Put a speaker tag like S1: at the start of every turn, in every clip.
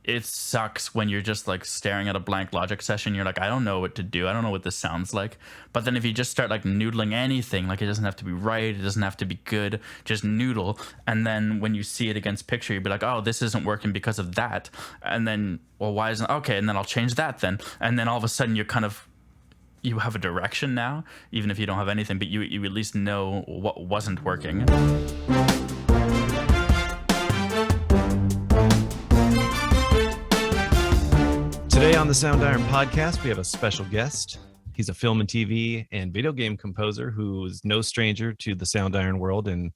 S1: it sucks when you're just like staring at a blank Logic session. You're like, I don't know what to do. I don't know what this sounds like. But then if you just start like noodling anything, like it doesn't have to be right, it doesn't have to be good, just noodle. And then when you see it against picture, you'd be like, oh, this isn't working because of that. And then, well, why isn't okay? And then I'll change that then. And then all of a sudden you have a direction now, even if you don't have anything, but you at least know what wasn't working.
S2: Today on the Soundiron podcast, we have a special guest. He's a film and TV and video game composer who is no stranger to the Soundiron world and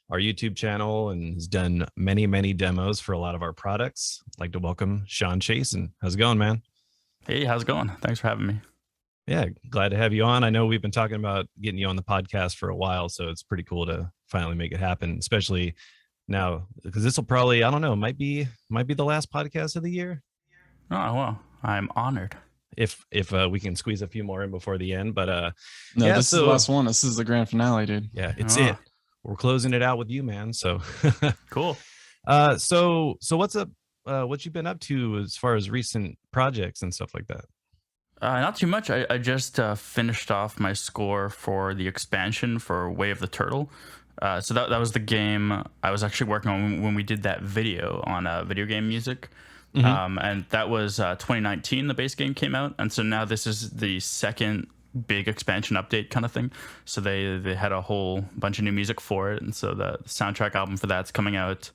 S2: our YouTube channel, and has done many, many demos for a lot of our products. I'd like to welcome Shaun Chasin. How's it going, man?
S1: Hey, how's it going? Thanks for having me.
S2: Yeah, glad to have you on. I know we've been talking about getting you on the podcast for a while, so it's pretty cool to finally make it happen, especially now, because this will probably, I don't know, might be the last podcast of the year.
S1: Oh, well, I'm honored.
S2: If we can squeeze a few more in before the end, but
S3: no, yeah, this is the last one. This is the grand finale, dude.
S2: Yeah, it's it. We're closing it out with you, man. So
S1: cool.
S2: So what's up? What you been up to as far as recent projects and stuff like that?
S1: Not too much. I just finished off my score for the expansion for Way of the Turtle. So that was the game I was actually working on when we did that video on video game music. Mm-hmm. And that was 2019, the base game came out. And so now this is the second big expansion update kind of thing. So they had a whole bunch of new music for it. And so the soundtrack album for that's coming out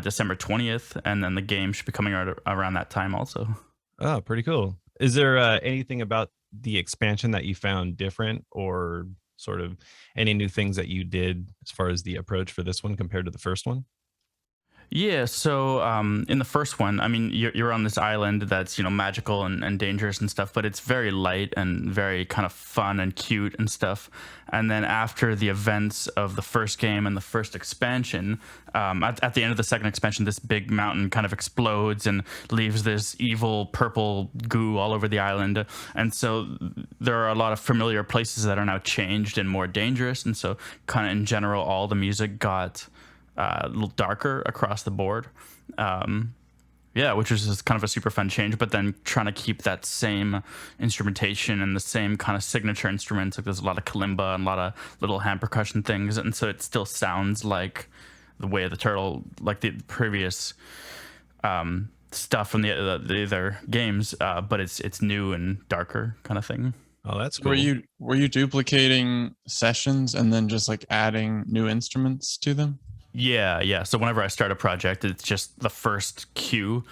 S1: December 20th. And then the game should be coming out around that time also.
S2: Oh, pretty cool. Is there anything about the expansion that you found different, or sort of any new things that you did as far as the approach for this one compared to the first one?
S1: Yeah, so in the first one, I mean, you're on this island that's, magical and dangerous and stuff, but it's very light and very kind of fun and cute and stuff. And then after the events of the first game and the first expansion, at the end of the second expansion, this big mountain kind of explodes and leaves this evil purple goo all over the island. And so there are a lot of familiar places that are now changed and more dangerous. And so kind of in general, all the music got a little darker across the board. Which was just kind of a super fun change, but then trying to keep that same instrumentation and the same kind of signature instruments. Like there's a lot of kalimba and a lot of little hand percussion things, and so it still sounds like the Way of the Turtle, like the previous stuff from the other games, but it's new and darker kind of thing.
S2: Oh, that's cool.
S3: Were you duplicating sessions and then just like adding new instruments to them?
S1: Yeah. So whenever I start a project, it's just the first cue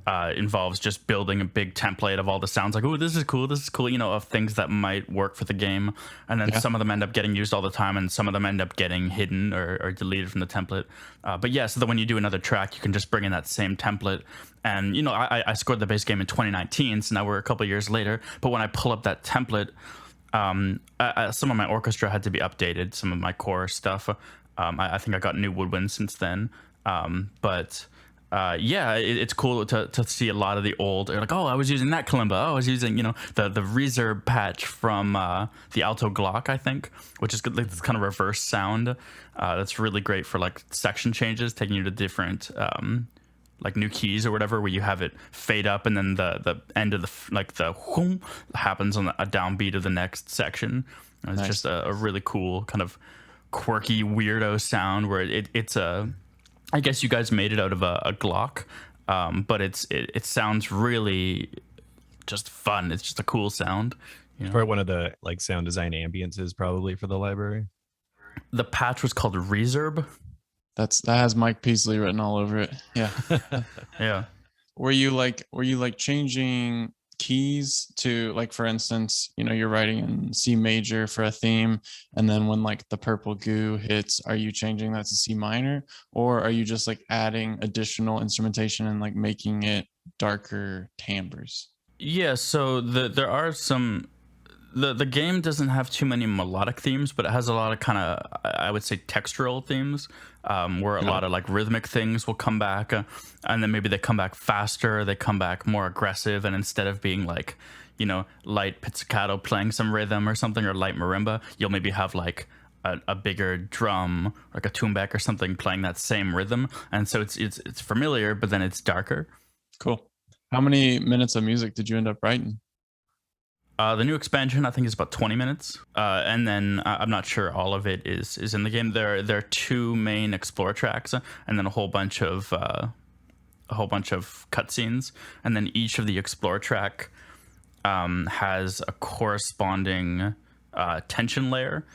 S1: involves just building a big template of all the sounds, like, oh, this is cool, of things that might work for the game. And then some of them end up getting used all the time, and some of them end up getting hidden or deleted from the template. So that when you do another track, you can just bring in that same template. And, I scored the base game in 2019, so now we're a couple of years later. But when I pull up that template, some of my orchestra had to be updated, some of my core stuff. I think I got new woodwind since then. It's cool to see a lot of the old, like, oh, I was using that kalimba. Oh, I was using, the reverb patch from the alto Glock, I think, which is good, like this kind of reverse sound. That's really great for like section changes, taking you to different like new keys or whatever, where you have it fade up and then the end of the whoom happens on a downbeat of the next section. It's nice. Just a really cool kind of quirky weirdo sound where it's I guess you guys made it out of a Glock, but it sounds really just fun. It's just a cool sound.
S2: For one of the like sound design ambiences probably for the library.
S1: The patch was called Reverb.
S3: That has Mike Peasley written all over it. Yeah.
S1: Yeah.
S3: Were you like changing keys to, like, for instance, you're writing in C major for a theme, and then when like the purple goo hits, are you changing that to C minor, or are you just like adding additional instrumentation and like making it darker timbres?
S1: Yeah, so there are some. The game doesn't have too many melodic themes, but it has a lot of kind of, I would say, textural themes, where a lot of like rhythmic things will come back, and then maybe they come back faster, they come back more aggressive, and instead of being like, light pizzicato playing some rhythm or something, or light marimba, you'll maybe have like a bigger drum, like a tumbek or something playing that same rhythm, and so it's familiar, but then it's darker.
S3: Cool. How many minutes of music did you end up writing?
S1: The new expansion, I think, is about 20 minutes, and then I'm not sure all of it is in the game. There are two main explore tracks, and then a whole bunch of cutscenes, and then each of the explore track has a corresponding tension layer,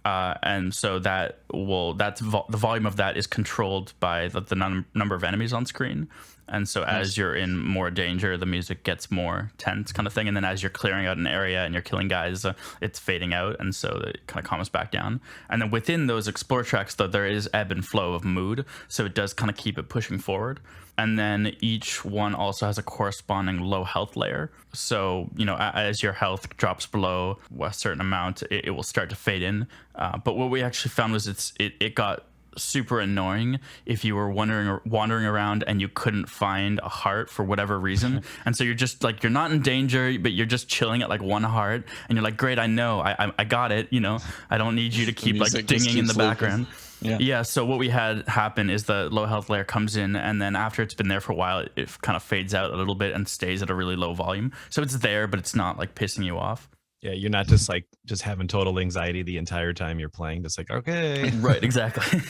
S1: and so the volume of that is controlled by the number of enemies on screen. And so as you're in more danger, the music gets more tense, kind of thing. And then as you're clearing out an area and you're killing guys, it's fading out, and so it kind of calms back down. And then within those explore tracks, though, there is ebb and flow of mood, so it does kind of keep it pushing forward. And then each one also has a corresponding low health layer. So, as your health drops below a certain amount, it will start to fade in. But what we actually found was it got super annoying if you were wandering around and you couldn't find a heart for whatever reason. And so you're just like, you're not in danger, but you're just chilling at like one heart, and you're like, great, I know, I got it, I don't need you to keep like dinging in the background. Yeah. So what we had happen is the low health layer comes in, and then after it's been there for a while, it kind of fades out a little bit and stays at a really low volume. So it's there, but it's not like pissing you off.
S2: Yeah, you're not just having total anxiety the entire time you're playing. Just like, okay.
S1: Right, exactly.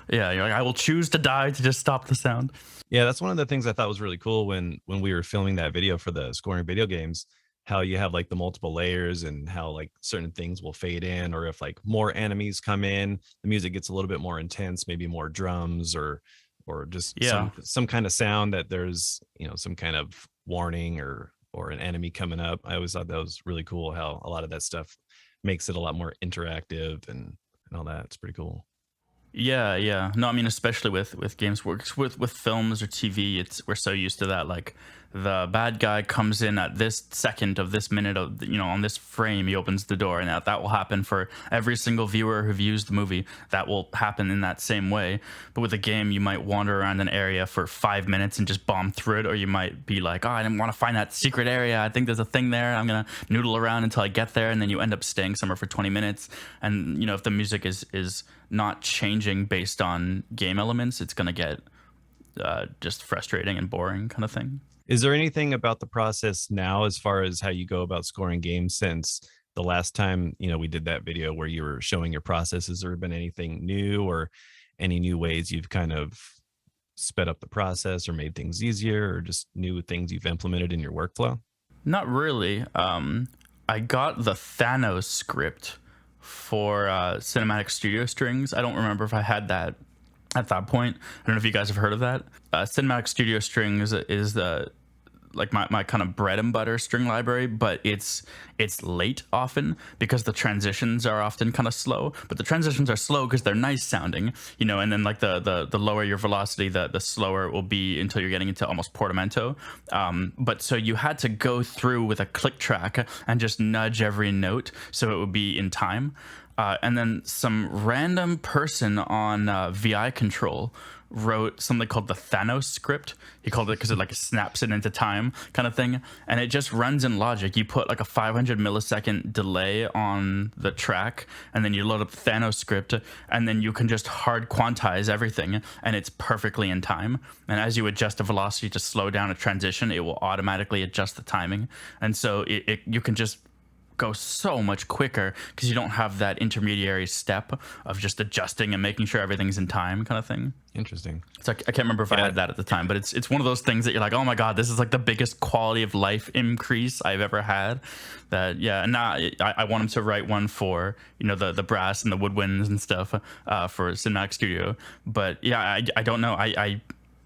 S1: Yeah, you're like, I will choose to die to just stop the sound.
S2: Yeah, that's one of the things I thought was really cool when we were filming that video for the scoring video games, how you have like the multiple layers and how like certain things will fade in, or if like more enemies come in, the music gets a little bit more intense, maybe more drums or just some kind of sound that there's, some kind of warning or an enemy coming up. I always thought that was really cool how a lot of that stuff makes it a lot more interactive and all that. It's pretty cool.
S1: Yeah. No, I mean, especially with games, with films or TV, we're so used to that. Like, the bad guy comes in at this second of this minute of, on this frame, he opens the door, and that will happen for every single viewer who views the movie. That will happen in that same way. But with a game, you might wander around an area for 5 minutes and just bomb through it, or you might be like, oh, I didn't want to find that secret area. I think there's a thing there. I'm gonna noodle around until I get there, and then you end up staying somewhere for 20 minutes. And if the music is not changing based on game elements, it's gonna get just frustrating and boring, kind of thing.
S2: Is there anything about the process now as far as how you go about scoring games since the last time, we did that video where you were showing your process? Has there been anything new or any new ways you've kind of sped up the process or made things easier, or just new things you've implemented in your workflow?
S1: Not really. I got the Thanos script for Cinematic Studio Strings. I don't remember if I had that at that point. I don't know if you guys have heard of that. Cinematic Studio Strings is my kind of bread and butter string library, but it's late often because the transitions are often kind of slow. But the transitions are slow because they're nice sounding, and then like the lower your velocity, the slower it will be until you're getting into almost portamento. But so you had to go through with a click track and just nudge every note so it would be in time. And then some random person on VI Control wrote something called the Thanos script. He called it because it like snaps it into time, kind of thing. And it just runs in Logic. You put like a 500 millisecond delay on the track, and then you load up the Thanos script, and then you can just hard quantize everything, and it's perfectly in time. And as you adjust the velocity to slow down a transition, it will automatically adjust the timing. And so you can just go so much quicker because you don't have that intermediary step of just adjusting and making sure everything's in time, kind of thing.
S2: Interesting.
S1: So I can't remember if I had that at the time, but it's one of those things that you're like, oh my god, this is like the biggest quality of life increase I've ever had. That and now I want him to write one for the brass and the woodwinds and stuff for Cinematic Studio. But yeah, I don't know. I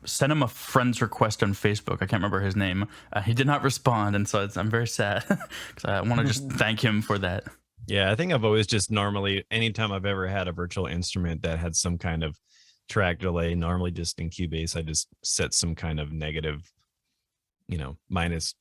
S1: sent him a friend's request on Facebook. I can't remember his name. He did not respond, and so I'm very sad because I want to just thank him for that.
S2: Yeah, I think I've always just normally, anytime I've ever had a virtual instrument that had some kind of track delay, normally just in Cubase, I just set some kind of negative, minus,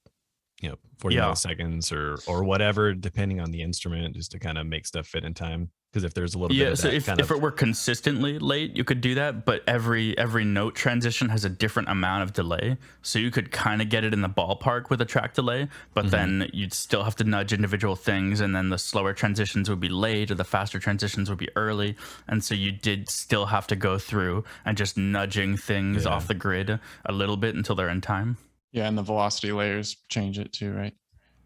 S2: 40 milliseconds or whatever, depending on the instrument, just to kind of make stuff fit in time. Because if there's a little bit of
S1: so
S2: that
S1: if it were consistently late, you could do that, but every note transition has a different amount of delay, so you could kind of get it in the ballpark with a track delay, but then you'd still have to nudge individual things, and then the slower transitions would be late or the faster transitions would be early, and so you did still have to go through and just nudging things off the grid a little bit until they're in time.
S3: Yeah, and the velocity layers change it too, right?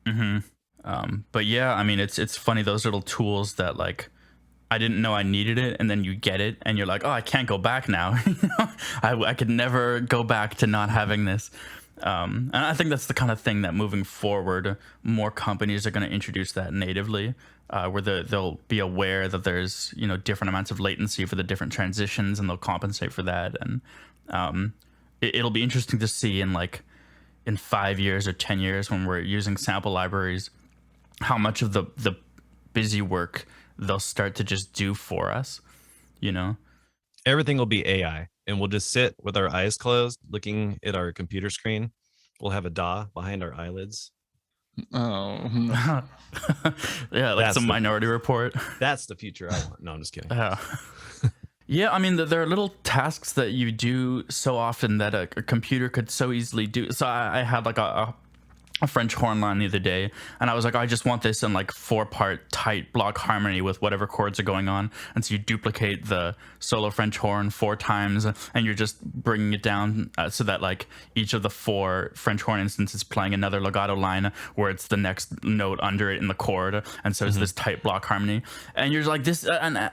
S1: hmm but yeah, I mean, it's funny, those little tools that like I didn't know I needed it, and then you get it, and you're like, oh, I can't go back now. I could never go back to not having this. And I think that's the kind of thing that moving forward, more companies are going to introduce that natively, where they'll be aware that there's different amounts of latency for the different transitions, and they'll compensate for that. And it'll be interesting to see in 5 years or 10 years when we're using sample libraries, how much of the busy work they'll start to just do for us, you know?
S2: Everything will be AI, and we'll just sit with our eyes closed, looking at our computer screen. We'll have a DAW behind our eyelids.
S3: Oh, no.
S1: Yeah, like
S2: That's
S1: some
S2: the-
S1: Minority Report.
S2: That's the future I want. No, I'm just kidding.
S1: Yeah, I mean, there are little tasks that you do so often that a computer could so easily do. So I had like a French horn line the other day, and I was like, I just want this in like 4-part tight block harmony with whatever chords are going on. And so you duplicate the solo French horn 4 times, and you're just bringing it down so that like each of the 4 French horn instances playing another legato line where it's the next note under it in the chord. And so it's this tight block harmony. And you're like, this, a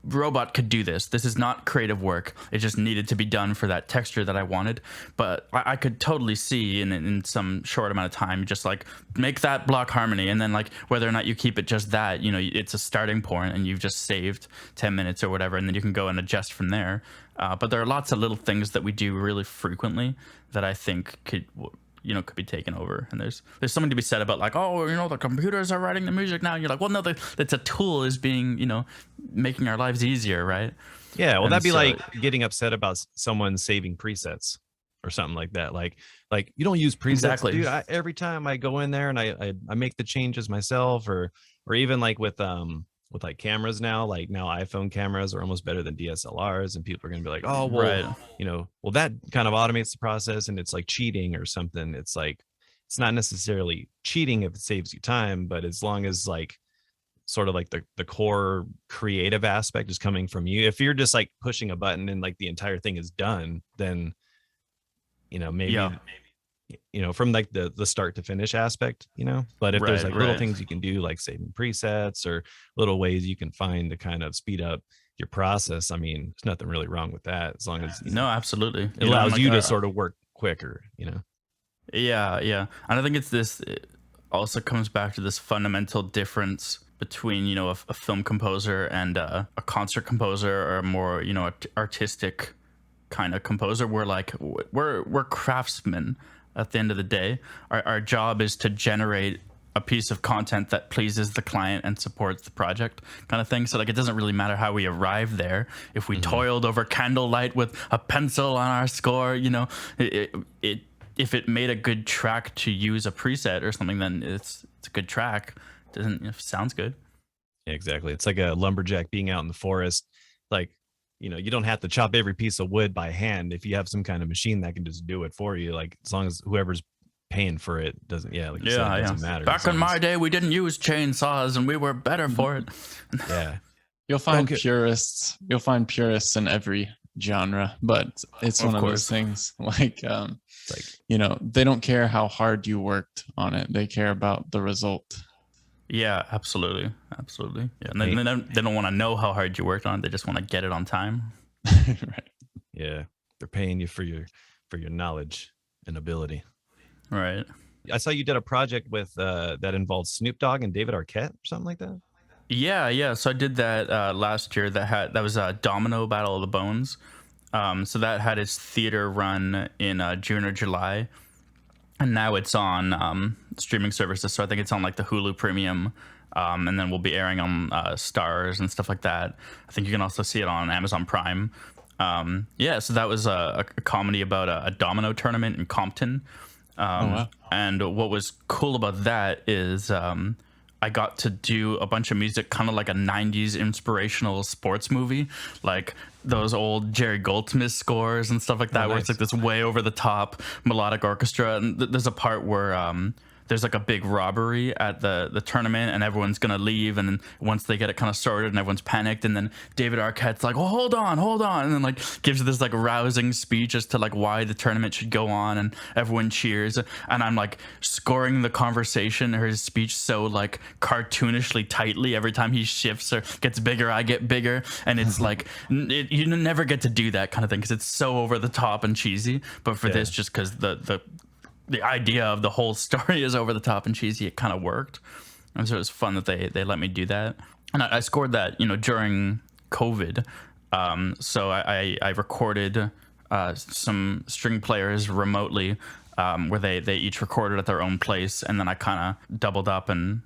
S1: robot could do this. This is not creative work. It just needed to be done for that texture that I wanted. But I could totally see in some short amount of time, just like make that block harmony, and then like whether or not you keep it just that, it's a starting point, and you've just saved 10 minutes or whatever, and then you can go and adjust from there. But there are lots of little things that we do really frequently that I think could be taken over. And there's something to be said about like, oh, the computers are writing the music now. And you're like, well, no, it's a tool is being, making our lives easier, right?
S2: Yeah, well,
S1: And
S2: that'd be
S1: so-
S2: like getting upset about someone saving presets or something like that. Like you don't use presets,
S1: Exactly.
S2: dude. Every time I go in there and I make the changes myself, or even like with like cameras now, like now iPhone cameras are almost better than DSLRs, and people are gonna be like, oh, well,
S1: Right.
S2: well, that kind of automates the process, and it's like cheating or something. It's like it's not necessarily cheating if it saves you time, but as long as like sort of like the core creative aspect is coming from you. If you're just like pushing a button and like the entire thing is done, then maybe
S1: Yeah.
S2: from like the start to finish aspect, but if there's
S1: Right,
S2: like little
S1: right.
S2: things you can do, like saving presets or little ways you can find to kind of speed up your process, I mean, there's nothing really wrong with that, as long as
S1: No, absolutely.
S2: it allows
S1: like,
S2: you to sort of work quicker.
S1: Yeah. And I think it also comes back to this fundamental difference between, a film composer and a concert composer, or a more, artistic kind of composer. We're like, we're craftsmen at the end of the day. Our job is to generate a piece of content that pleases the client and supports the project, kind of thing. So like, it doesn't really matter how we arrive there. If we toiled over candlelight with a pencil on our score, if it made a good track to use a preset or something, then it's a good track. It sounds good.
S2: Yeah, exactly. It's like a lumberjack being out in the forest. Like, you don't have to chop every piece of wood by hand if you have some kind of machine that can just do it for you. Like, as long as whoever's paying for it doesn't, like you said, it doesn't matter.
S1: Back
S2: As
S1: in
S2: long
S1: my
S2: as-
S1: day, we didn't use chainsaws, and we were better for it.
S2: yeah.
S3: You'll find
S2: Okay.
S3: purists. You'll find purists in every genre, but it's
S1: Of
S3: one of
S1: course.
S3: those things like,
S2: Like,
S3: they don't care how hard you worked on it. They care about the result.
S1: Yeah, absolutely. Yeah, and they don't want to know how hard you worked on it. They just want to get it on time.
S3: Right.
S2: yeah, they're paying you for your knowledge and ability.
S1: Right.
S2: I saw you did a project with that involved Snoop Dogg and David Arquette or something like that.
S1: Yeah. So I did that last year. That was Domino Battle of the Bones. So that had its theater run in June or July, and now it's on streaming services. So I think it's on like the Hulu Premium, and then we'll be airing on Stars and stuff like that. I think you can also see it on Amazon Prime. So that was a comedy about a domino tournament in Compton.
S3: Wow.
S1: And what was cool about that is I got to do a bunch of music, kind of like a 90s inspirational sports movie, like those old Jerry Goldsmith scores and stuff like that, where it's
S2: nice.
S1: like this way over the top melodic orchestra. And there's a part where there's like a big robbery at the tournament, and everyone's gonna leave, and then once they get it kind of sorted and everyone's panicked, and then David Arquette's like, well, hold on, and then like gives this like rousing speech as to like why the tournament should go on, and everyone cheers, and I'm like scoring the conversation or his speech so like cartoonishly tightly. Every time he shifts or gets bigger, I get bigger, and it's like you never get to do that kind of thing because it's so over the top and cheesy. But for this, just because the idea of the whole story is over the top and cheesy, it kind of worked, and so it was fun that they let me do that. And I scored that, you know, during COVID. So I recorded some string players remotely, where they each recorded at their own place, and then I kind of doubled up and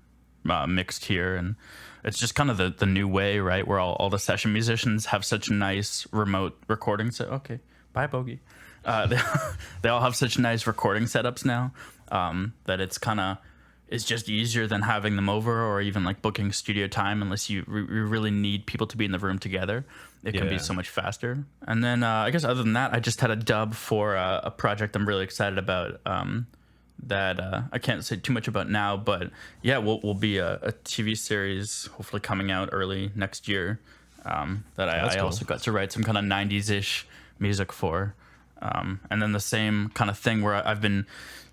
S1: mixed here. And it's just kind of the new way, right, where all the session musicians have such nice remote recordings. So okay, bye Bogey. They all have such nice recording setups now, that it's just easier than having them over or even like booking studio time, unless you really need people to be in the room together. It can be so much faster. And then I guess other than that, I just had a dub for a project I'm really excited about, that I can't say too much about now, but yeah, will be a TV series hopefully coming out early next year, that I
S2: cool.
S1: also got to write some kind of 90s-ish music for. And then the same kind of thing where I've been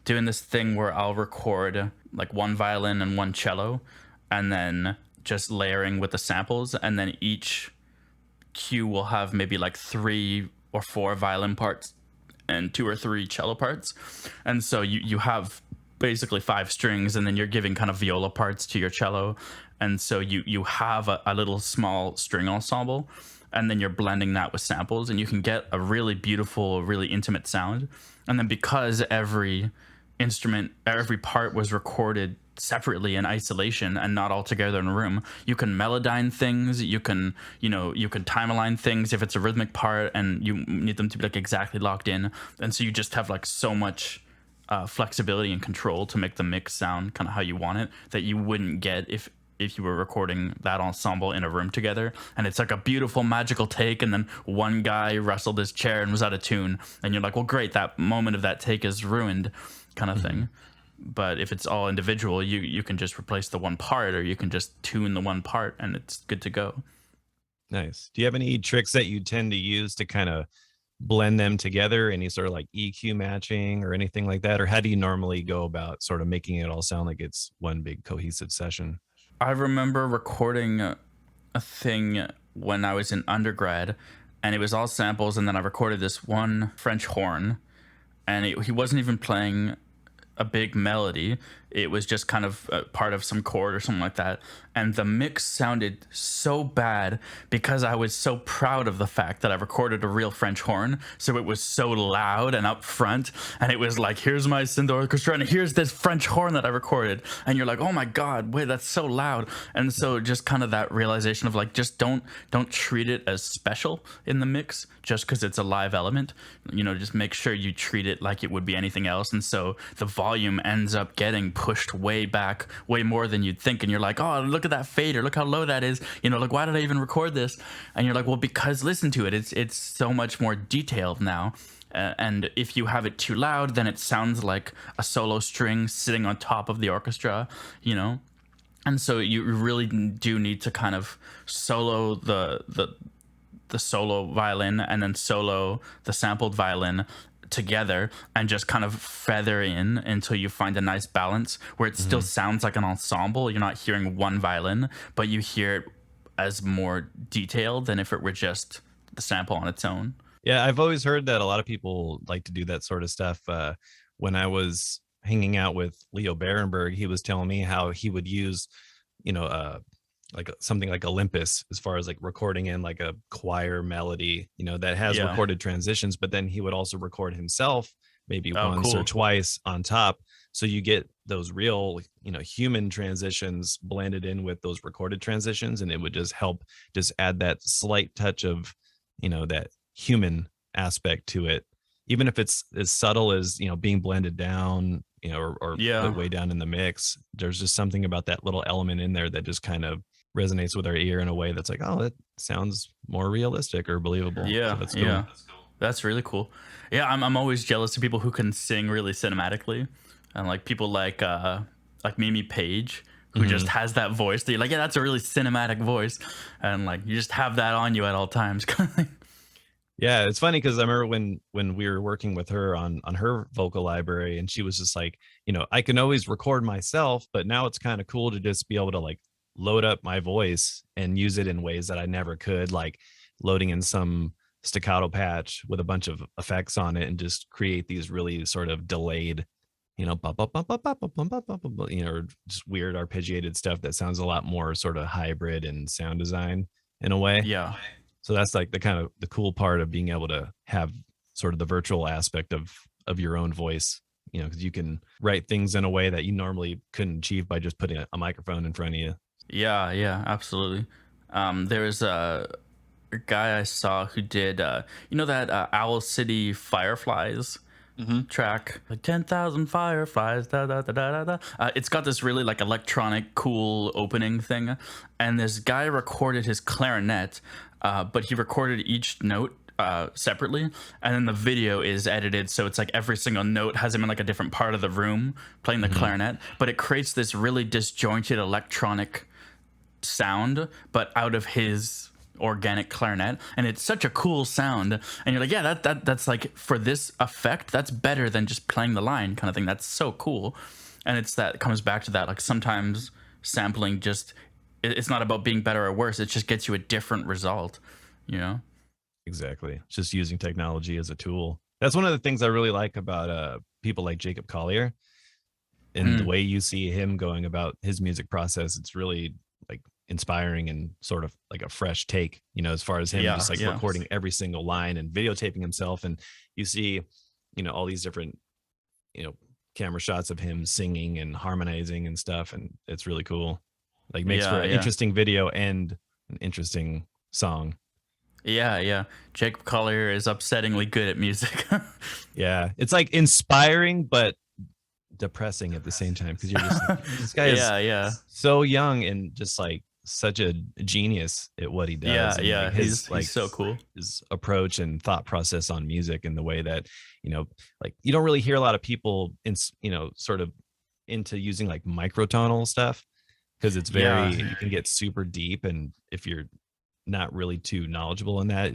S1: doing this thing where I'll record like one violin and one cello, and then just layering with the samples, and then each cue will have maybe like 3 or 4 violin parts and 2 or 3 cello parts. And so you have basically 5 strings, and then you're giving kind of viola parts to your cello. And so you have a little small string ensemble, and then you're blending that with samples, and you can get a really beautiful, really intimate sound. And then because every instrument, every part was recorded separately in isolation and not all together in a room, you can melodyne things, you can time align things if it's a rhythmic part and you need them to be like exactly locked in. And so you just have like so much flexibility and control to make the mix sound kind of how you want it, that you wouldn't get if you were recording that ensemble in a room together. And it's like a beautiful magical take, and then one guy wrestled his chair and was out of tune, and you're like, well great, that moment of that take is ruined, kind of thing. But if it's all individual, you can just replace the one part, or you can just tune the one part, and it's good to go.
S2: Nice. Do you have any tricks that you tend to use to kind of blend them together? Any sort of like EQ matching or anything like that? Or how do you normally go about sort of making it all sound like it's one big cohesive session?
S1: I remember recording a thing when I was in undergrad, and it was all samples, and then I recorded this one French horn, and he wasn't even playing a big melody. It was just kind of part of some chord or something like that. And the mix sounded so bad because I was so proud of the fact that I recorded a real French horn. So it was so loud and up front. And it was like, here's my synth orchestra, and here's this French horn that I recorded. And you're like, oh my God, wait, that's so loud. And so just kind of that realization of like, just don't treat it as special in the mix just because it's a live element. You know, just make sure you treat it like it would be anything else. And so the volume ends up getting pushed way back, way more than you'd think. And you're like, oh, look at that fader, look how low that is. You know, like, why did I even record this? And you're like, well, because listen to it, it's so much more detailed now. And if you have it too loud, then it sounds like a solo string sitting on top of the orchestra, you know? And so you really do need to kind of solo the solo violin and then solo the sampled violin together, and just kind of feather in until you find a nice balance where it still sounds like an ensemble. You're not hearing one violin, but you hear it as more detailed than if it were just the sample on its own.
S2: Yeah, I've always heard that a lot of people like to do that sort of stuff. When I was hanging out with Leo Berenberg, he was telling me how he would use, like something like Olympus as far as like recording in like a choir melody, that has recorded transitions, but then he would also record himself maybe once or twice on top. So you get those real, human transitions blended in with those recorded transitions. And it would just help just add that slight touch of, that human aspect to it, even if it's as subtle as, being blended down, or put way down in the mix. There's just something about that little element in there that just kind of resonates with our ear in a way that's like, oh, that sounds more realistic or believable.
S1: Yeah,
S2: so that's cool.
S1: That's really cool. Yeah, I'm always jealous of people who can sing really cinematically. And like people like Mimi Page, who just has that voice that you're like, yeah, that's a really cinematic voice, and like you just have that on you at all times.
S2: Yeah, it's funny because I remember when we were working with her on her vocal library, and she was just like, I can always record myself, but now it's kind of cool to just be able to like load up my voice and use it in ways that I never could, like loading in some staccato patch with a bunch of effects on it and just create these really sort of delayed, bop, bop, bop, bop, bop, bop, bop, bop, bop, bop, or just weird arpeggiated stuff that sounds a lot more sort of hybrid and sound design in a way.
S1: Yeah.
S2: So that's like the kind of the cool part of being able to have sort of the virtual aspect of your own voice, because you can write things in a way that you normally couldn't achieve by just putting a microphone in front of you.
S1: Yeah, yeah, absolutely. There was a guy I saw who did, that Owl City Fireflies track, like 10,000 fireflies, da da da da da da. It's got this really like electronic, cool opening thing, and this guy recorded his clarinet, but he recorded each note separately, and then the video is edited so it's like every single note has him in like a different part of the room playing the clarinet, but it creates this really disjointed electronic sound but out of his organic clarinet, and it's such a cool sound, and you're like, yeah, that's like, for this effect, that's better than just playing the line kind of thing. That's so cool. And it's that, it comes back to that, like sometimes sampling just, it's not about being better or worse, it just gets you a different result,
S2: Exactly. It's just using technology as a tool. That's one of the things I really like about people like Jacob Collier, and the way you see him going about his music process. It's really like inspiring and sort of like a fresh take, as far as him just like recording every single line and videotaping himself. And you see, all these different, camera shots of him singing and harmonizing and stuff. And it's really cool. Like makes for an interesting video and an interesting song.
S1: Yeah. Jacob Collier is upsettingly good at music.
S2: Yeah. It's like inspiring, but depressing at the same time, because you're just like, this guy is so young and just like such a genius at what he does.
S1: Like
S2: his
S1: he's so cool.
S2: His approach and thought process on music, and the way that like you don't really hear a lot of people in sort of into using like microtonal stuff, because it's very you can get super deep, and if you're not really too knowledgeable in that,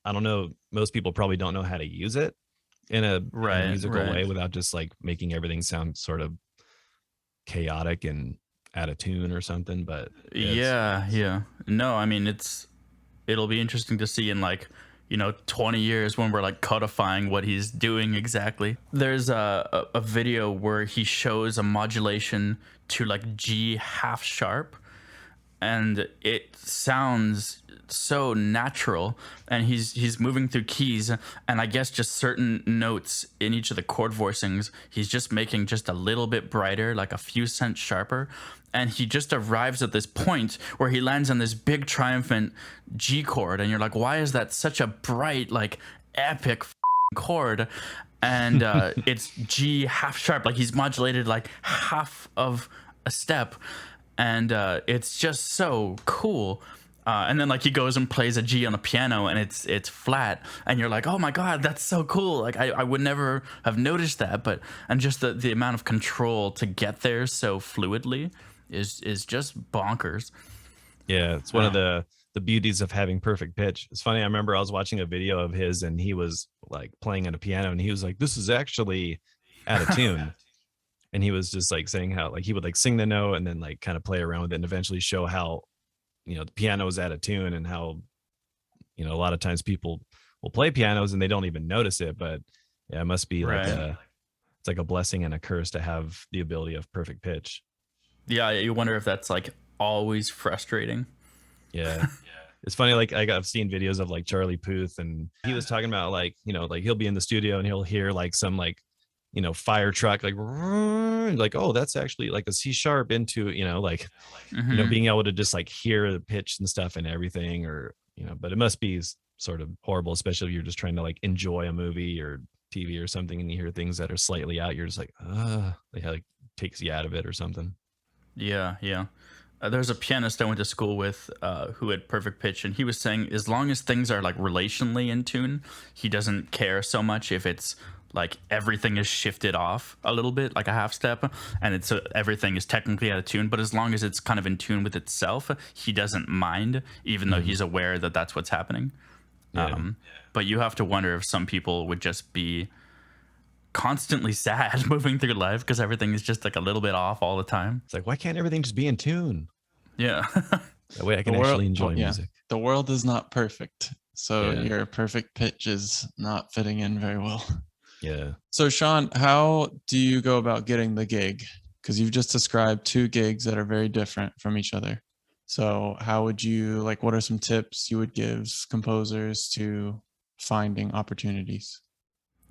S2: I don't know, most people probably don't know how to use it in a musical way without just like making everything sound sort of chaotic and out of tune or something. But no, I mean, it'll be interesting to see in like 20 years when we're like codifying what he's doing exactly. There's a video where he shows a modulation to like G half sharp, and it sounds so natural, and he's moving through keys, and I guess just certain notes in each of the chord voicings he's just making just a little bit brighter, like a few cents sharper, and he just arrives at this point where he lands on this big triumphant G chord, and you're like, why is that such a bright, like epic chord? And it's G half sharp, like he's modulated like half of a step, and it's just so cool. And then like he goes and plays a G on the piano, and it's flat, and you're like, oh my god, that's so cool. Like I would never have noticed that, and just the amount of control to get there so fluidly is just bonkers. Yeah, it's one of the beauties of having perfect pitch. It's funny, I remember I was watching a video of his, and he was like playing on a piano, and he was like, this is actually out of tune. And he was just like saying how like he would like sing the note and then like kind of play around with it, and eventually show how the piano is out of tune, and how a lot of times people will play pianos and they don't even notice it. But yeah, it must be like it's like a blessing and a curse to have the ability of perfect pitch.
S1: Yeah, you wonder if that's like always frustrating.
S2: Yeah. It's funny, like I've seen videos of like Charlie Puth, and he was talking about like like he'll be in the studio and he'll hear like some like fire truck, like oh, that's actually like a C sharp into like being able to just like hear the pitch and stuff and everything, or but it must be sort of horrible, especially if you're just trying to like enjoy a movie or TV or something, and you hear things that are slightly out, you're just like they like takes you out of it or something.
S1: Yeah. There's a pianist I went to school with who had perfect pitch, and he was saying as long as things are like relationally in tune, he doesn't care so much if it's like everything is shifted off a little bit, like a half step, and it's everything is technically out of tune. But as long as it's kind of in tune with itself, he doesn't mind, even though he's aware that that's what's happening. But you have to wonder if some people would just be constantly sad moving through life because everything is just like a little bit off all the time.
S2: It's like, why can't everything just be in tune?
S1: Yeah.
S2: That way I can actually enjoy music.
S3: The world is not perfect. So your perfect pitch is not fitting in very well.
S2: Yeah.
S3: So Shaun, how do you go about getting the gig? Because you've just described 2 gigs that are very different from each other. So how would you, like, what are some tips you would give composers to finding opportunities?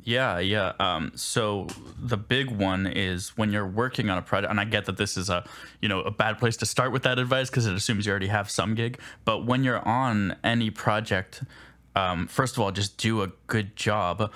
S1: Yeah. So the big one is when you're working on a project, and I get that this is a bad place to start with that advice because it assumes you already have some gig. But when you're on any project, first of all, just do a good job,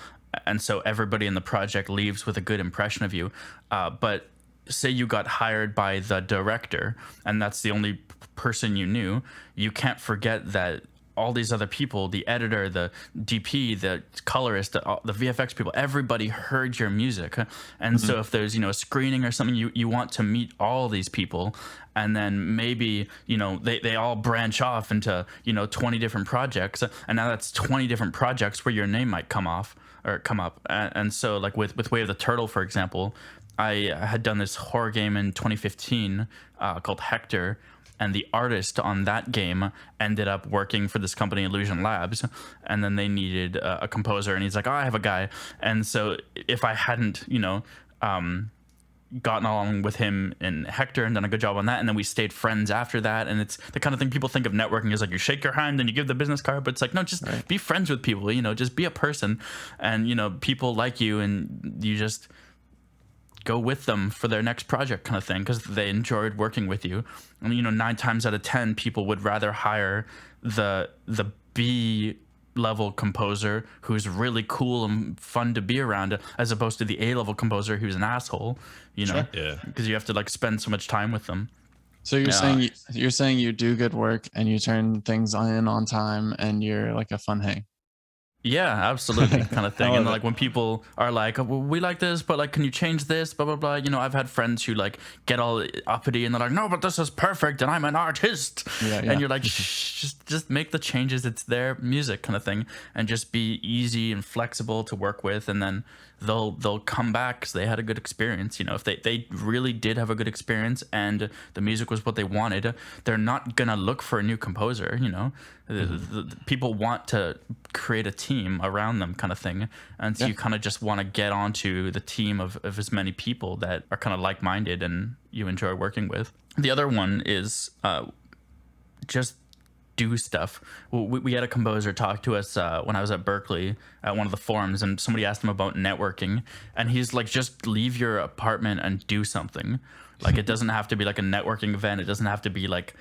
S1: and so everybody in the project leaves with a good impression of you. But say you got hired by the director, and that's the only person you knew, you can't forget that all these other people, the editor, the DP, the colorist, the VFX people, everybody heard your music. And so if there's, a screening or something, you want to meet all these people. And then maybe, they all branch off into, 20 different projects. And now that's 20 different projects where your name might come up. And so like with Way of the Turtle, for example, I had done this horror game in 2015 called Hector. And the artist on that game ended up working for this company, Illusion Labs, and then they needed a composer, and he's like, "Oh, I have a guy." And so if I hadn't, gotten along with him in Hector and done a good job on that, and then we stayed friends after that, and it's the kind of thing people think of networking is like you shake your hand and you give the business card, but it's like, no, just be friends with people, just be a person, and people like you, and you just go with them for their next project kind of thing because they enjoyed working with you. And 9 times out of 10 people would rather hire the B level composer who's really cool and fun to be around as opposed to the A level composer who's an asshole,
S2: Yeah.
S1: because you have to like spend so much time with them.
S3: So you're saying you do good work and you turn things on time and you're like a fun hang.
S1: Yeah, absolutely, kind of thing. And like when people are like, oh, well, we like this, but like, can you change this? Blah, blah, blah. I've had friends who like get all uppity and they're like, no, but this is perfect and I'm an artist. Yeah. And you're like, shh, just make the changes. It's their music kind of thing. And just be easy and flexible to work with. And then they'll come back because they had a good experience. If they really did have a good experience and the music was what they wanted, they're not going to look for a new composer, the people want to create a team around them kind of thing. And so you kind of just want to get onto the team of as many people that are kind of like-minded and you enjoy working with. The other one is just do stuff. We had a composer talk to us when I was at Berkeley at one of the forums, and somebody asked him about networking, and he's like, just leave your apartment and do something. Like, it doesn't have to be like a networking event. It doesn't have to be like,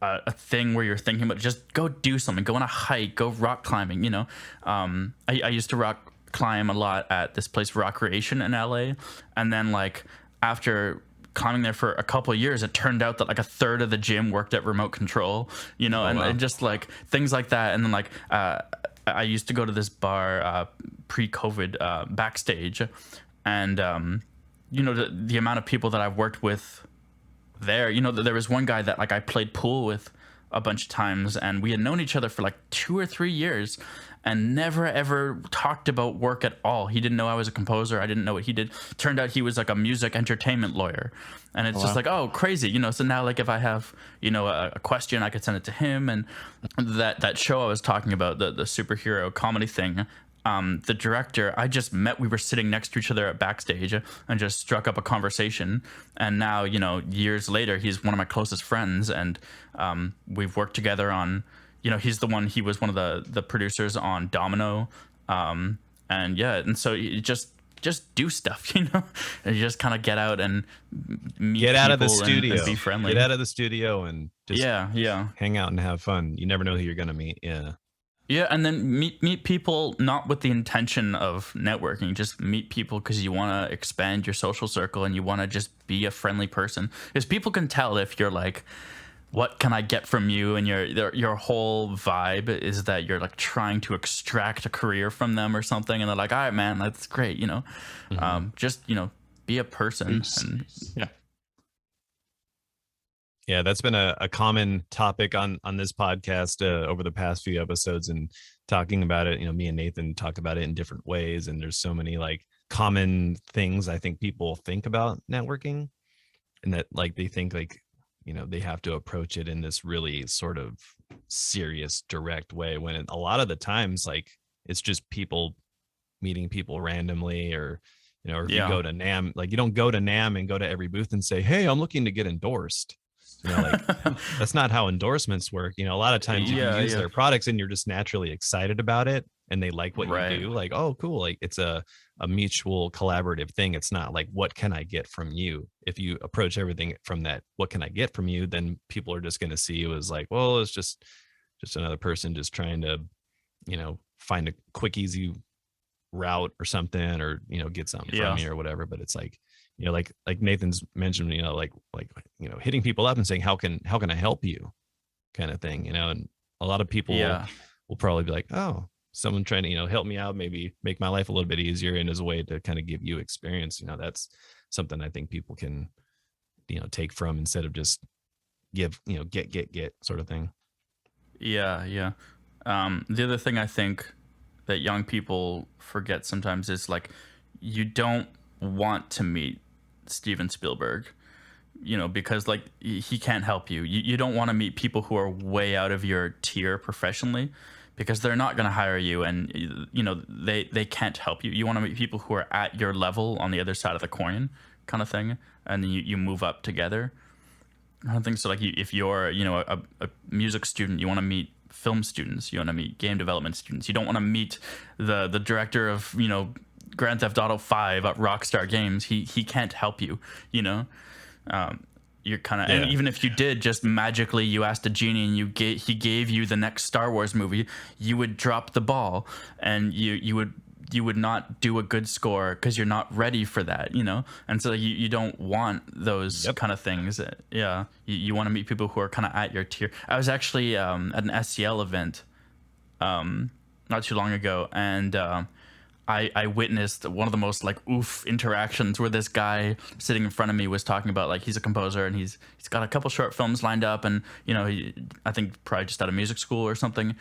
S1: a thing where you're thinking about, just go do something, go on a hike, go rock climbing. I used to rock climb a lot at this place, Rock Creation in LA. And then like after climbing there for a couple of years, it turned out that like a third of the gym worked at remote control, and just like things like that. And then like, I used to go to this bar pre-COVID backstage, and the amount of people that I've worked with there, there was one guy that like I played pool with a bunch of times, and we had known each other for like 2 or 3 years and never ever talked about work at all. He didn't know I was a composer. I didn't know what he did. Turned out he was like a music entertainment lawyer, and it's just like, oh, crazy, so now like if I have a question, I could send it to him. And that show I was talking about, the superhero comedy thing, the director I just met, we were sitting next to each other at backstage and just struck up a conversation. And now, years later, he's one of my closest friends, and we've worked together on, he was one of the producers on Domino. And so you just do stuff, and you just kind of get out and meet
S2: out of the
S1: people
S2: studio,
S1: and be friendly.
S2: Get out of the studio and just
S1: hang
S2: out and have fun. You never know who you're going to meet.
S1: Yeah, and then meet people not with the intention of networking. Just meet people because you want to expand your social circle and you want to just be a friendly person. Because people can tell if you're like what can I get from you, and your whole vibe is that you're like trying to extract a career from them or something, and they're like, all right, man, that's great, just be a person.
S3: Peace.
S1: And
S3: Yeah.
S2: Yeah, that's been a common topic on this podcast over the past few episodes, and talking about it. Me and Nathan talk about it in different ways, and there's so many like common things I think people think about networking, and that like they think like they have to approach it in this really sort of serious, direct way, when a lot of the times like it's just people meeting people randomly, or or if you go to NAM, like you don't go to NAM and go to every booth and say, hey, I'm looking to get endorsed. Like that's not how endorsements work. A lot of times you can use their products and you're just naturally excited about it, and they like what you do. Like, oh, cool. Like it's a mutual collaborative thing. It's not like, what can I get from you? If you approach everything from that, what can I get from you? Then people are just going to see you as like, well, it's just another person just trying to, find a quick, easy route or something, or, get something from me or whatever. But it's like, like Nathan's mentioned, like hitting people up and saying, how can I help you, kind of thing, and a lot of people will probably be like, oh, someone trying to, help me out, maybe make my life a little bit easier, and as a way to kind of give you experience. That's something I think people can, take from, instead of just give, get sort of thing.
S1: Yeah. The other thing I think that young people forget sometimes is like, you don't want to meet Steven Spielberg, because like he can't help you. You don't want to meet people who are way out of your tier professionally, because they're not going to hire you, and they can't help you. You want to meet people who are at your level on the other side of the coin, kind of thing, and then you move up together. I don't think so. Like if you're a music student, you want to meet film students. You want to meet game development students. You don't want to meet the director of Grand Theft Auto 5 at Rockstar Games. He can't help you. You're kind of, and even if you did, just magically you asked a genie and he gave you the next Star Wars movie, you would drop the ball, and you would not do a good score because you're not ready for that, and so you don't want those kind of things. You want to meet people who are kind of at your tier. I was actually at an SCL event not too long ago, and I witnessed one of the most like interactions, where this guy sitting in front of me was talking about like he's a composer, and he's got a couple short films lined up, and I think probably just out of music school or something.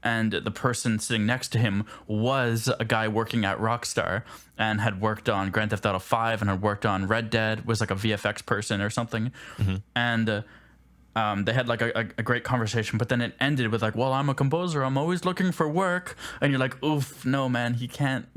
S1: And the person sitting next to him was a guy working at Rockstar and had worked on Grand Theft Auto 5 and had worked on Red Dead, was like a VFX person or something. And they had like a great conversation, but then it ended with like, well, I'm a composer, I'm always looking for work. And you're like, oof, no, man, he can't,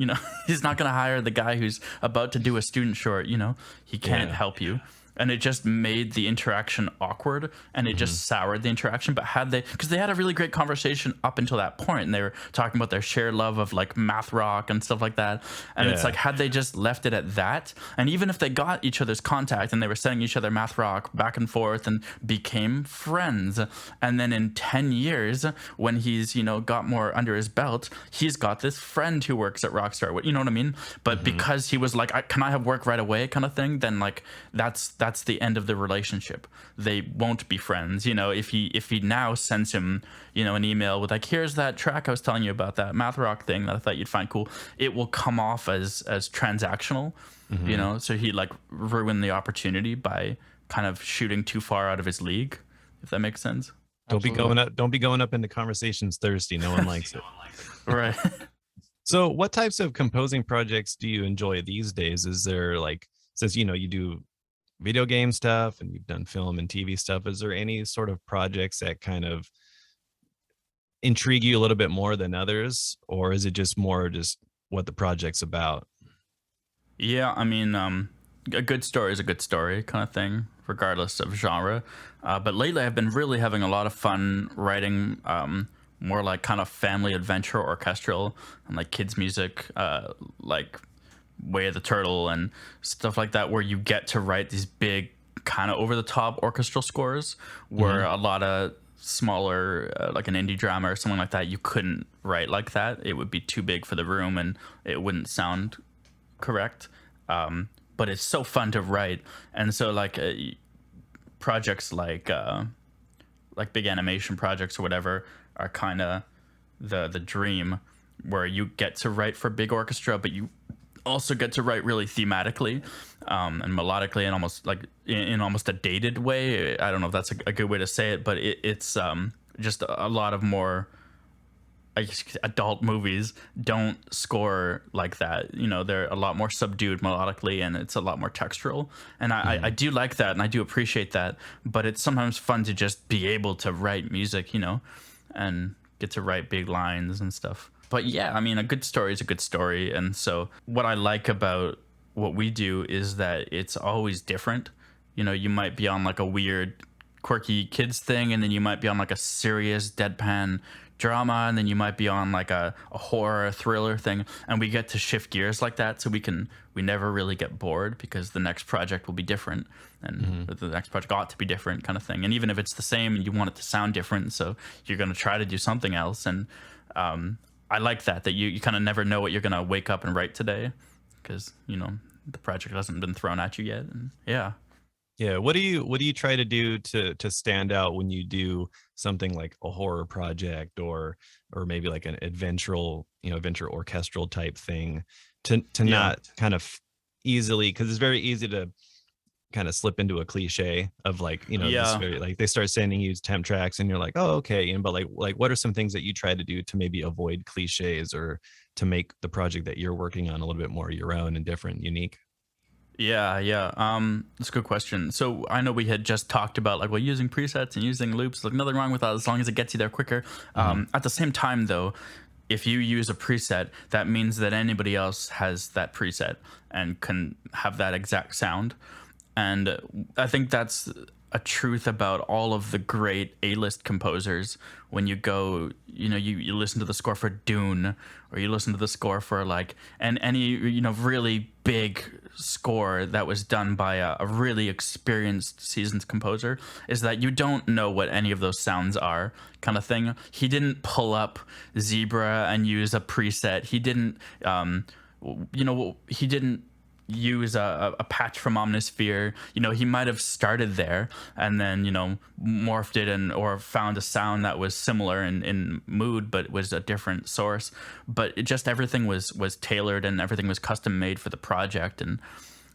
S1: he's not going to hire the guy who's about to do a student short, he can't help you. And it just made the interaction awkward, and it just soured the interaction. But because they had a really great conversation up until that point, and they were talking about their shared love of like math rock and stuff like that. And it's like, had they just left it at that, and even if they got each other's contact and they were sending each other math rock back and forth and became friends, and then in 10 years, when he's, got more under his belt, he's got this friend who works at Rockstar, you know what I mean? But because he was like, can I have work right away kind of thing, then like that's the end of the relationship. They won't be friends. If he now sends him, an email with like, here's that track I was telling you about, that math rock thing that I thought you'd find cool, it will come off as transactional, so he like ruined the opportunity by kind of shooting too far out of his league, if that makes sense.
S2: Don't be going up into conversations thirsty. No one likes it.
S1: Right.
S2: So what types of composing projects do you enjoy these days? Is there like, since you do video game stuff and you've done film and TV stuff, is there any sort of projects that kind of intrigue you a little bit more than others, or is it just more just what the project's about?
S1: Yeah, I mean, a good story is a good story kind of thing, regardless of genre. But lately I've been really having a lot of fun writing more like kind of family adventure orchestral and like kids music, like Way of the Turtle and stuff like that, where you get to write these big kind of over the top orchestral scores, where a lot of smaller like an indie drama or something like that, you couldn't write like that. It would be too big for the room and it wouldn't sound correct. But it's so fun to write. And so like projects like like big animation projects or whatever are kind of the dream, where you get to write for big orchestra, but you also get to write really thematically and melodically, and almost like in almost a dated way. I don't know if that's a good way to say it, but it's just a lot of more, I guess, adult movies don't score like that. You know, they're a lot more subdued melodically, and it's a lot more textural. And I do like that, and I do appreciate that. But it's sometimes fun to just be able to write music, you know, and get to write big lines and stuff. But yeah, I mean, a good story is a good story. And so what I like about what we do is that it's always different. You know, you might be on like a weird, quirky kids thing, and then you might be on like a serious deadpan drama, and then you might be on like a horror thriller thing, and we get to shift gears like that, so we never really get bored, because the next project will be different, and the next project ought to be different, kind of thing. And even if it's the same, you want it to sound different, so you're going to try to do something else. And I like that you kind of never know what you're going to wake up and write today, because, you know, the project hasn't been thrown at you yet. And
S2: Yeah, what do you try to do to stand out when you do something like a horror project, or maybe like an adventure orchestral type thing, to not kind of easily, because it's very easy to kind of slip into a cliche of like, you know, this very, like they start sending you temp tracks and you're like, oh, okay, you know, but like what are some things that you try to do to maybe avoid cliches, or to make the project that you're working on a little bit more your own and different, unique?
S1: Yeah. That's a good question. So I know we had just talked about like, well, using presets and using loops, like nothing wrong with that as long as it gets you there quicker. At the same time, though, if you use a preset, that means that anybody else has that preset and can have that exact sound. And I think that's a truth about all of the great A-list composers. When you go, you know, you listen to the score for Dune, or you listen to the score for like, and any, you know, really big score that was done by a really experienced, seasoned composer, is that you don't know what any of those sounds are, kind of thing. He didn't pull up Zebra and use a preset. He didn't, he didn't use a patch from Omnisphere. You know, he might have started there and then, you know, morphed it or found a sound that was similar in mood, but was a different source. But everything was tailored, and everything was custom made for the project. And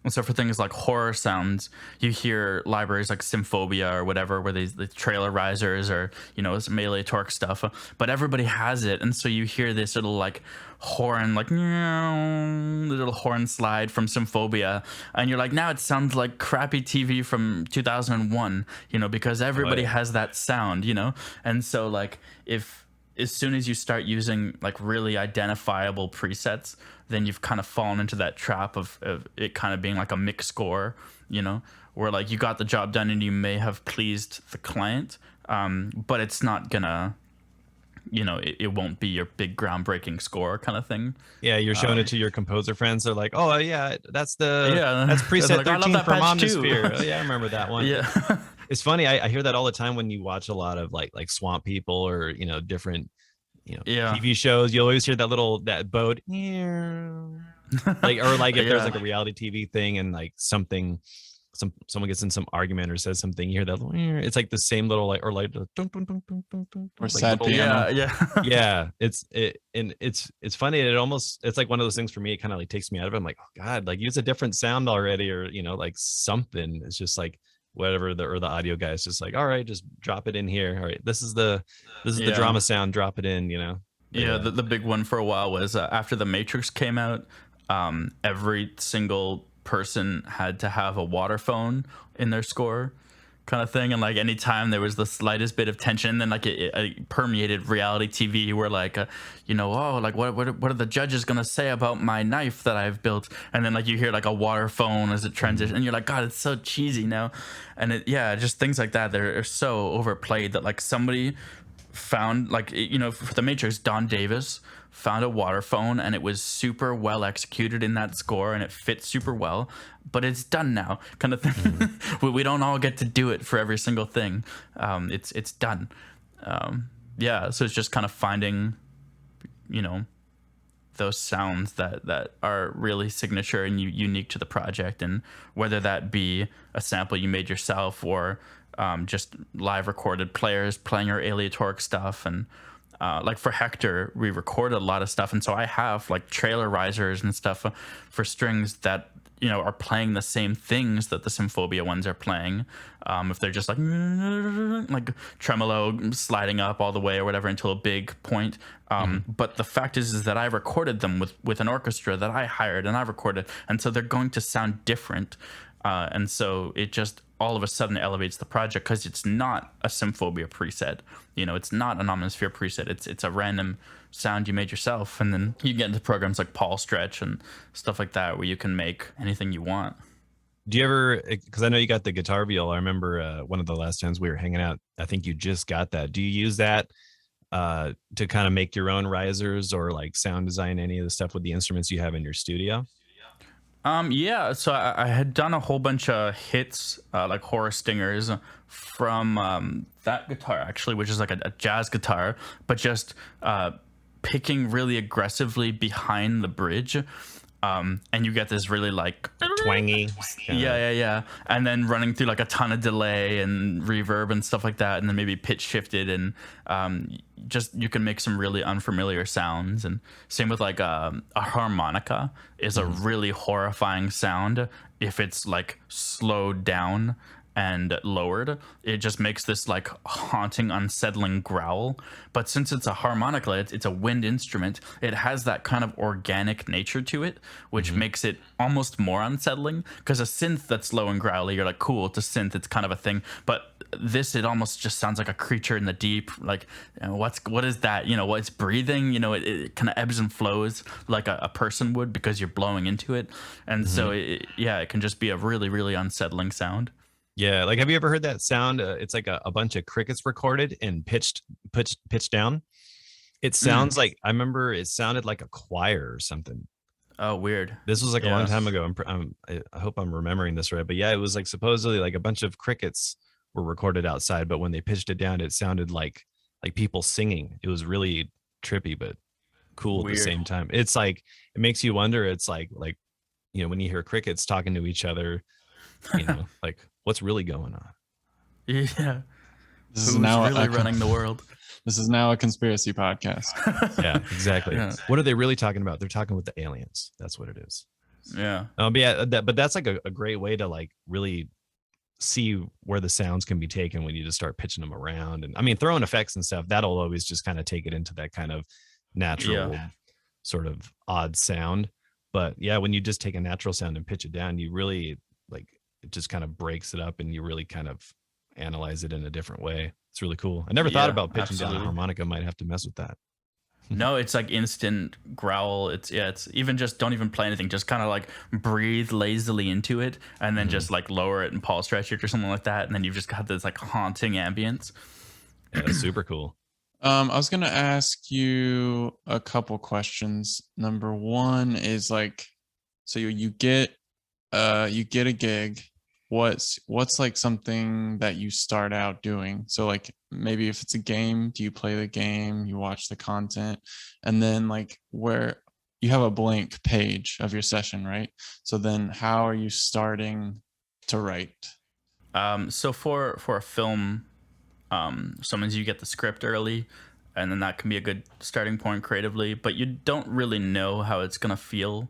S1: so for things like horror sounds, you hear libraries like Symphobia or whatever, where the trailer risers, or, you know, it's Melee Torque stuff, but everybody has it. And so you hear this little like horn, like little horn slide from Symphobia, and you're like, now it sounds like crappy TV from 2001, you know, because everybody has that sound, you know. And so like, as soon as you start using like really identifiable presets, then you've kind of fallen into that trap of it kind of being like a mix score, you know, where like you got the job done and you may have pleased the client, but it's not gonna, you know, it won't be your big groundbreaking score kind of thing.
S2: Yeah, you're showing it to your composer friends. They're like, oh yeah, that's preset
S1: like,
S2: 13 from Omnisphere. Oh yeah, I remember that one.
S1: Yeah.
S2: It's funny. I hear that all the time when you watch a lot of like Swamp People, or, you know, different, you know, TV shows. You always hear that boat, like, or like if there's like a reality TV thing and like someone gets in some argument or says something, you hear that. It's like the same little like, or like the dun, dun, dun, dun, dun, dun,
S3: or sad piano.
S2: Yeah. It's funny. It's like one of those things for me. It kind of like takes me out of it. I'm like, oh God, like use a different sound already, or, you know, like something. It's just like whatever the audio guy is just like, all right, just drop it in here. All right, this is the drama sound, drop it in, you know.
S1: The big one for a while was after The Matrix came out, every single person had to have a water phone in their score, kind of thing. And like anytime there was the slightest bit of tension, then like it permeated reality TV, where like oh, like what are the judges gonna say about my knife that I've built? And then like you hear like a water phone as it transitions, and you're like, God, it's so cheesy now. And just things like that, they're so overplayed that like somebody found, like, you know, for The Matrix, Don Davis found a water phone, and it was super well executed in that score, and it fits super well, but it's done now, kind of thing. We don't all get to do it for every single thing. It's done. So it's just kind of finding, you know, those sounds that are really signature and unique to the project, and whether that be a sample you made yourself, or just live recorded players playing our aleatoric stuff. And like for Hector, we recorded a lot of stuff, and so I have like trailer risers and stuff for strings that are playing the same things that the Symphobia ones are playing. If they're just like tremolo sliding up all the way or whatever until a big point. But the fact is that I recorded them with an orchestra that I hired and I recorded, and so they're going to sound different. And so it just all of a sudden elevates the project because it's not a Symphobia preset. It's not an Omnisphere preset. It's a random sound you made yourself. And then you get into programs like Paul Stretch and stuff like that where you can make anything you want.
S2: Do you ever, because I know you got the guitar wheel. I remember one of the last times we were hanging out, I think you just got that. Do you use that to kind of make your own risers or like sound design any of the stuff with the instruments you have in your studio?
S1: Yeah, so I had done a whole bunch of hits, like horror stingers from that guitar actually, which is like a jazz guitar, but just picking really aggressively behind the bridge. And you get this really like
S2: Twangy.
S1: yeah, and then running through like a ton of delay and reverb and stuff like that, and then maybe pitch shifted, and just you can make some really unfamiliar sounds. And same with like a harmonica is a really horrifying sound if it's like slowed down and lowered. It just makes this like haunting, unsettling growl. But since it's a harmonica, it's a wind instrument, it has that kind of organic nature to it, which makes it almost more unsettling. Because a synth that's low and growly, you're like, cool, it's a synth, it's kind of a thing. But this, it almost just sounds like a creature in the deep. Like, what is that? It's breathing. It kind of ebbs and flows like a person would because you're blowing into it. And so, it can just be a really, really unsettling sound.
S2: Yeah, like have you ever heard that sound? It's like a bunch of crickets recorded and pitched down. It sounds like, I remember it sounded like a choir or something.
S1: Oh, weird.
S2: This was like a long time ago. I hope I'm remembering this right, but yeah, it was like supposedly like a bunch of crickets were recorded outside, but when they pitched it down, it sounded like people singing. It was really trippy but cool at the same time. It's like it makes you wonder. It's like when you hear crickets talking to each other, like what's really going on?
S1: Yeah.
S3: This is now
S1: really running the world.
S3: This is now a conspiracy podcast.
S2: Yeah, exactly.
S1: Yeah.
S2: What are they really talking about? They're talking with the aliens. That's what it is.
S1: Yeah.
S2: But that's like a great way to like really see where the sounds can be taken when you just start pitching them around. And I mean, throwing effects and stuff, that'll always just kind of take it into that kind of natural sort of odd sound. But yeah, when you just take a natural sound and pitch it down, you really like, it just kind of breaks it up and you really kind of analyze it in a different way. It's really cool. I never thought about pitching down a harmonica. Might have to mess with that.
S1: No, it's like instant growl. It's even just don't even play anything. Just kind of like breathe lazily into it and then just like lower it and Paul stretch it or something like that. And then you've just got this like haunting ambience.
S2: Yeah, that's super cool.
S3: I was going to ask you a couple questions. Number one is like, so you get a gig. What's like something that you start out doing? So like maybe if it's a game, do you play the game, you watch the content, and then like where you have a blank page of your session, right? So then how are you starting to write?
S1: So for a film, sometimes you get the script early, and then that can be a good starting point creatively, but you don't really know how it's gonna feel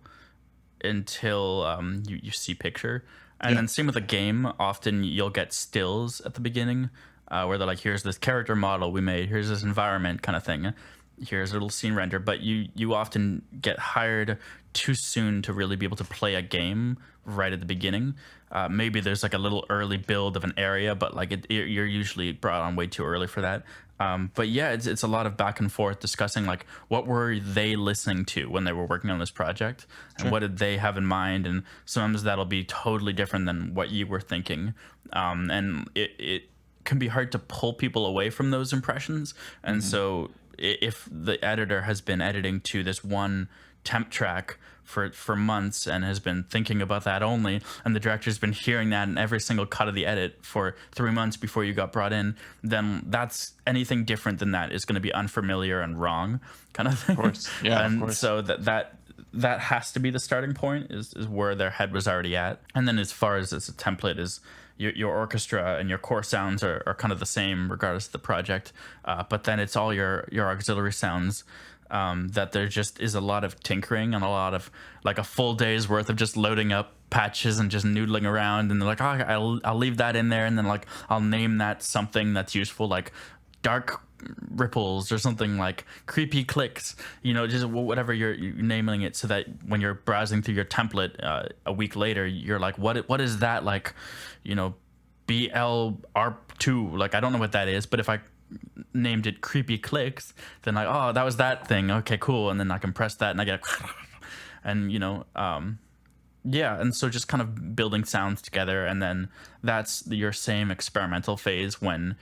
S1: until you see picture. And then same with a game, often you'll get stills at the beginning where they're like, here's this character model we made, here's this environment kind of thing, here's a little scene render. But you often get hired too soon to really be able to play a game right at the beginning. Maybe there's like a little early build of an area, but like you're usually brought on way too early for that. But yeah, it's a lot of back and forth discussing like what were they listening to when they were working on this project and what did they have in mind, and sometimes that'll be totally different than what you were thinking, and it can be hard to pull people away from those impressions. And so if the editor has been editing to this one temp track for months and has been thinking about that only, and the director's been hearing that in every single cut of the edit for 3 months before you got brought in, then that's anything different than that is going to be unfamiliar and wrong kind of thing.
S3: Of course. Yeah,
S1: and
S3: of course.
S1: so that that has to be the starting point, is where their head was already at. And then as far as a template is, your orchestra and your core sounds are kind of the same regardless of the project, but then it's all your auxiliary sounds, that there just is a lot of tinkering and a lot of like a full day's worth of just loading up patches and just noodling around, and they're like, oh, I'll leave that in there, and then like I'll name that something that's useful, like dark ripples or something, like creepy clicks, just whatever you're naming it, so that when you're browsing through your template a week later, you're like, what is that, like, BLR2, like I don't know what that is, but if I named it creepy clicks, then like, oh, that was that thing, okay, cool, and then I can press that and I get and yeah, and so just kind of building sounds together, and then that's your same experimental phase when,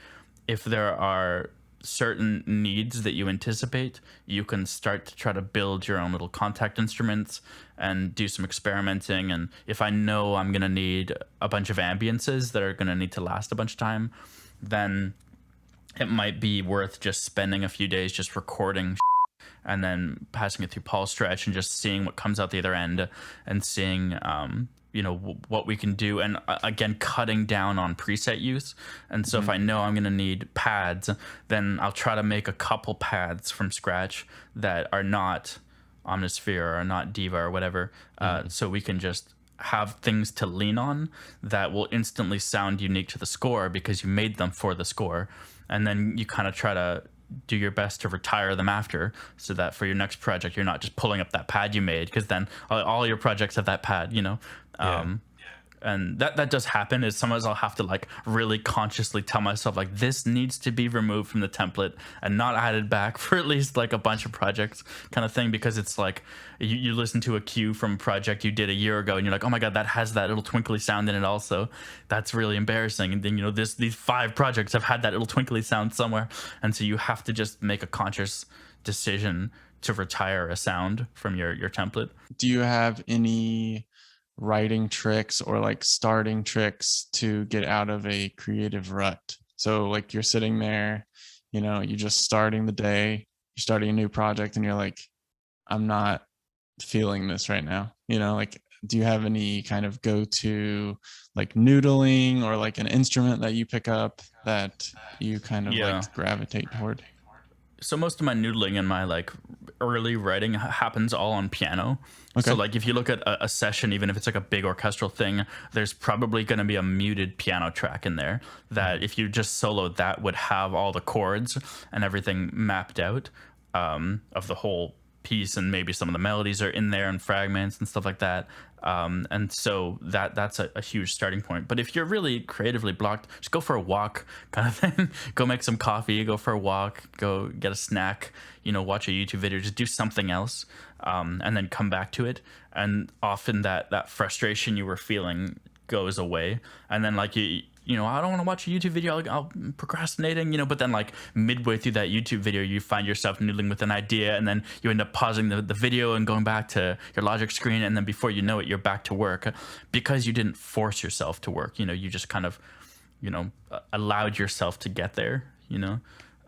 S1: if there are certain needs that you anticipate, you can start to try to build your own little Kontakt instruments and do some experimenting. And if I know I'm going to need a bunch of ambiances that are going to need to last a bunch of time, then it might be worth just spending a few days just recording and then passing it through Paul's stretch and just seeing what comes out the other end, and seeing what we can do, and again cutting down on preset use. And so if I know I'm going to need pads, then I'll try to make a couple pads from scratch that are not Omnisphere or not Diva or whatever, so we can just have things to lean on that will instantly sound unique to the score because you made them for the score. And then you kind of try to do your best to retire them after, so that for your next project you're not just pulling up that pad you made, because then all your projects have that pad, and that does happen. Is sometimes I'll have to like really consciously tell myself like, this needs to be removed from the template and not added back for at least like a bunch of projects, kind of thing, because it's like you listen to a cue from a project you did a year ago and you're like, oh my god, that has that little twinkly sound in it also, that's really embarrassing. And then these 5 projects have had that little twinkly sound somewhere, and so you have to just make a conscious decision to retire a sound from your template.
S3: Do you have any writing tricks or like starting tricks to get out of a creative rut? So like you're sitting there, you're just starting the day, you're starting a new project, and you're like, I'm not feeling this right now, like, do you have any kind of go-to like noodling or like an instrument that you pick up that you kind of like gravitate toward?
S1: So most of my noodling and my like early writing happens all on piano.
S3: Okay.
S1: So like if you look at a session, even if it's like a big orchestral thing, there's probably going to be a muted piano track in there that if you just soloed that would have all the chords and everything mapped out, of the whole piece, and maybe some of the melodies are in there and fragments and stuff like that. And so that's a huge starting point. But if you're really creatively blocked, just go for a walk, kind of thing. Go make some coffee, go for a walk, go get a snack, watch a YouTube video, just do something else, and then come back to it. And often that frustration you were feeling goes away. And then like I don't want to watch a YouTube video, I'm procrastinating, but then like midway through that YouTube video, you find yourself noodling with an idea, and then you end up pausing the video and going back to your Logic screen, and then before you know it, you're back to work, because you didn't force yourself to work. You just kind of, allowed yourself to get there,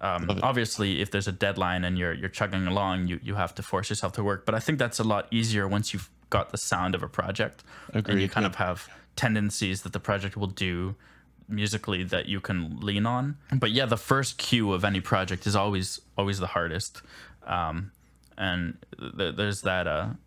S1: Obviously, if there's a deadline and you're chugging along, you have to force yourself to work. But I think that's a lot easier once you've got the sound of a project.
S3: Agreed.
S1: And you kind of have tendencies that the project will do musically that you can lean on. But yeah, the first cue of any project is always the hardest. And there's that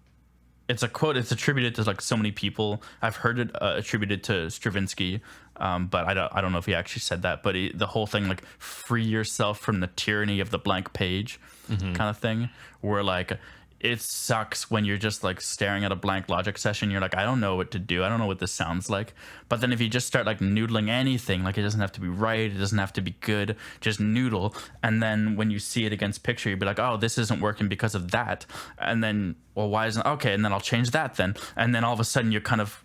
S1: it's a quote, it's attributed to like so many people. I've heard it attributed to Stravinsky, but I don't know if he actually said that, but the whole thing, like, free yourself from the tyranny of the blank page, kind of thing, where like it sucks when you're just like staring at a blank Logic session. You're like, I don't know what to do. I don't know what this sounds like. But then if you just start like noodling anything, like it doesn't have to be right, it doesn't have to be good, just noodle. And then when you see it against picture, you'd be like, oh, this isn't working because of that. And then, well, why isn't, okay, and then I'll change that then. And then all of a sudden you're kind of,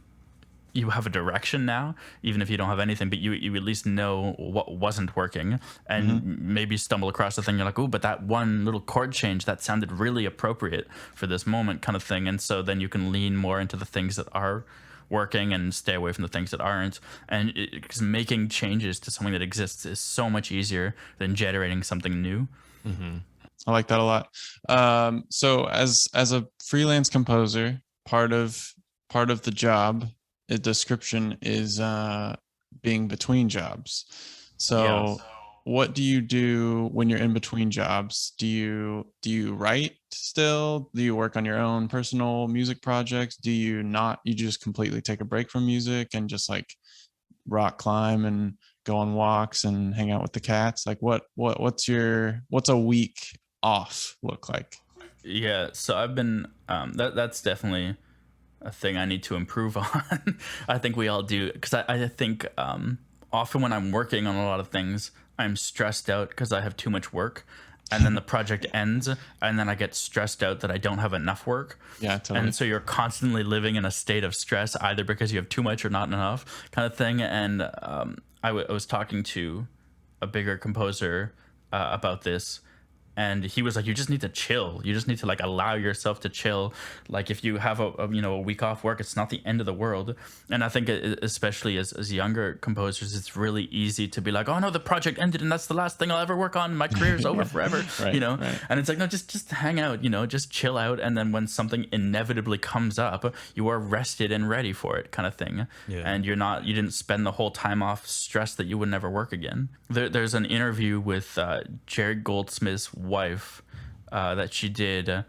S1: you have a direction now, even if you don't have anything, but you at least know what wasn't working, and maybe stumble across the thing. You're like, oh, but that one little chord change, that sounded really appropriate for this moment, kind of thing. And so then you can lean more into the things that are working and stay away from the things that aren't. And because making changes to something that exists is so much easier than generating something new.
S3: I like that a lot. So as a freelance composer, part of the job, a description is being between jobs.
S1: Yeah.
S3: So what do you do when you're in between jobs? Do you write still? Do you work on your own personal music projects? Do you not? You just completely take a break from music and just like rock climb and go on walks and hang out with the cats? Like what's a week off look like?
S1: Yeah, so I've been that's definitely a thing I need to improve on. I think we all do, because I think often when I'm working on a lot of things, I'm stressed out because I have too much work, and then the project ends, and then I get stressed out that I don't have enough work.
S3: Yeah, totally.
S1: And so you're constantly living in a state of stress, either because you have too much or not enough, kind of thing. And I was talking to a bigger composer about this, and he was like, you just need to chill, you just need to like allow yourself to chill. Like if you have a week off work, it's not the end of the world. And I think especially as younger composers, it's really easy to be like, oh no, the project ended and that's the last thing I'll ever work on, my career's over forever.
S3: Right, right.
S1: And it's like, no, just hang out, just chill out, and then when something inevitably comes up, you are rested and ready for it, kind of thing.
S2: Yeah.
S1: And you didn't spend the whole time off stressed that you would never work again. There's an interview with Jerry Goldsmith's wife that she did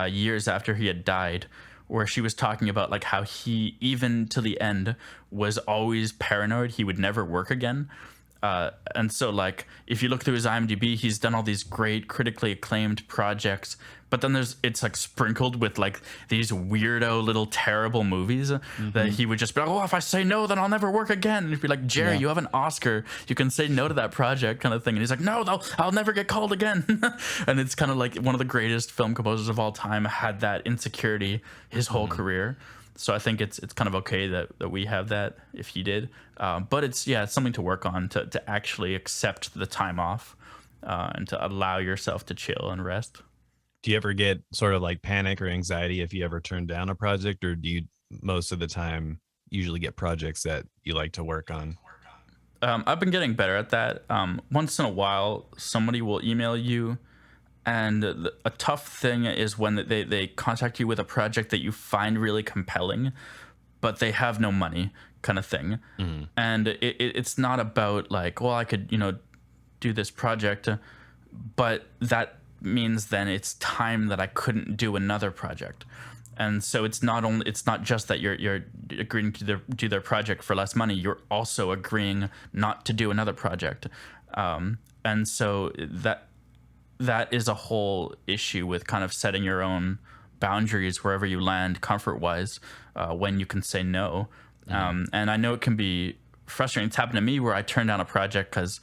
S1: years after he had died, where she was talking about like how he, even to the end, was always paranoid he would never work again. And so like if you look through his IMDb, he's done all these great critically acclaimed projects, but then it's like sprinkled with like these weirdo little terrible movies that he would just be like, oh, if I say no, then I'll never work again. And he'd be like, Jerry, you have an Oscar, you can say no to that project, kind of thing. And he's like, no, I'll never get called again. And it's kind of like one of the greatest film composers of all time had that insecurity his whole career. So I think it's kind of okay that we have that if he did. But it's something to work on, to actually accept the time off and to allow yourself to chill and rest.
S2: Do you ever get sort of like panic or anxiety if you ever turn down a project, or do you most of the time usually get projects that you like to work on?
S1: I've been getting better at that. Once in a while, somebody will email you, and a tough thing is when they contact you with a project that you find really compelling, but they have no money, kind of thing. Mm-hmm. And it's not about like, well, I could, do this project, but that means then it's time that I couldn't do another project. And so it's not just that you're agreeing to do their project for less money, you're also agreeing not to do another project. And so that is a whole issue with kind of setting your own boundaries wherever you land comfort-wise, when you can say no. Mm-hmm. And I know it can be frustrating. It's happened to me where I turned down a project because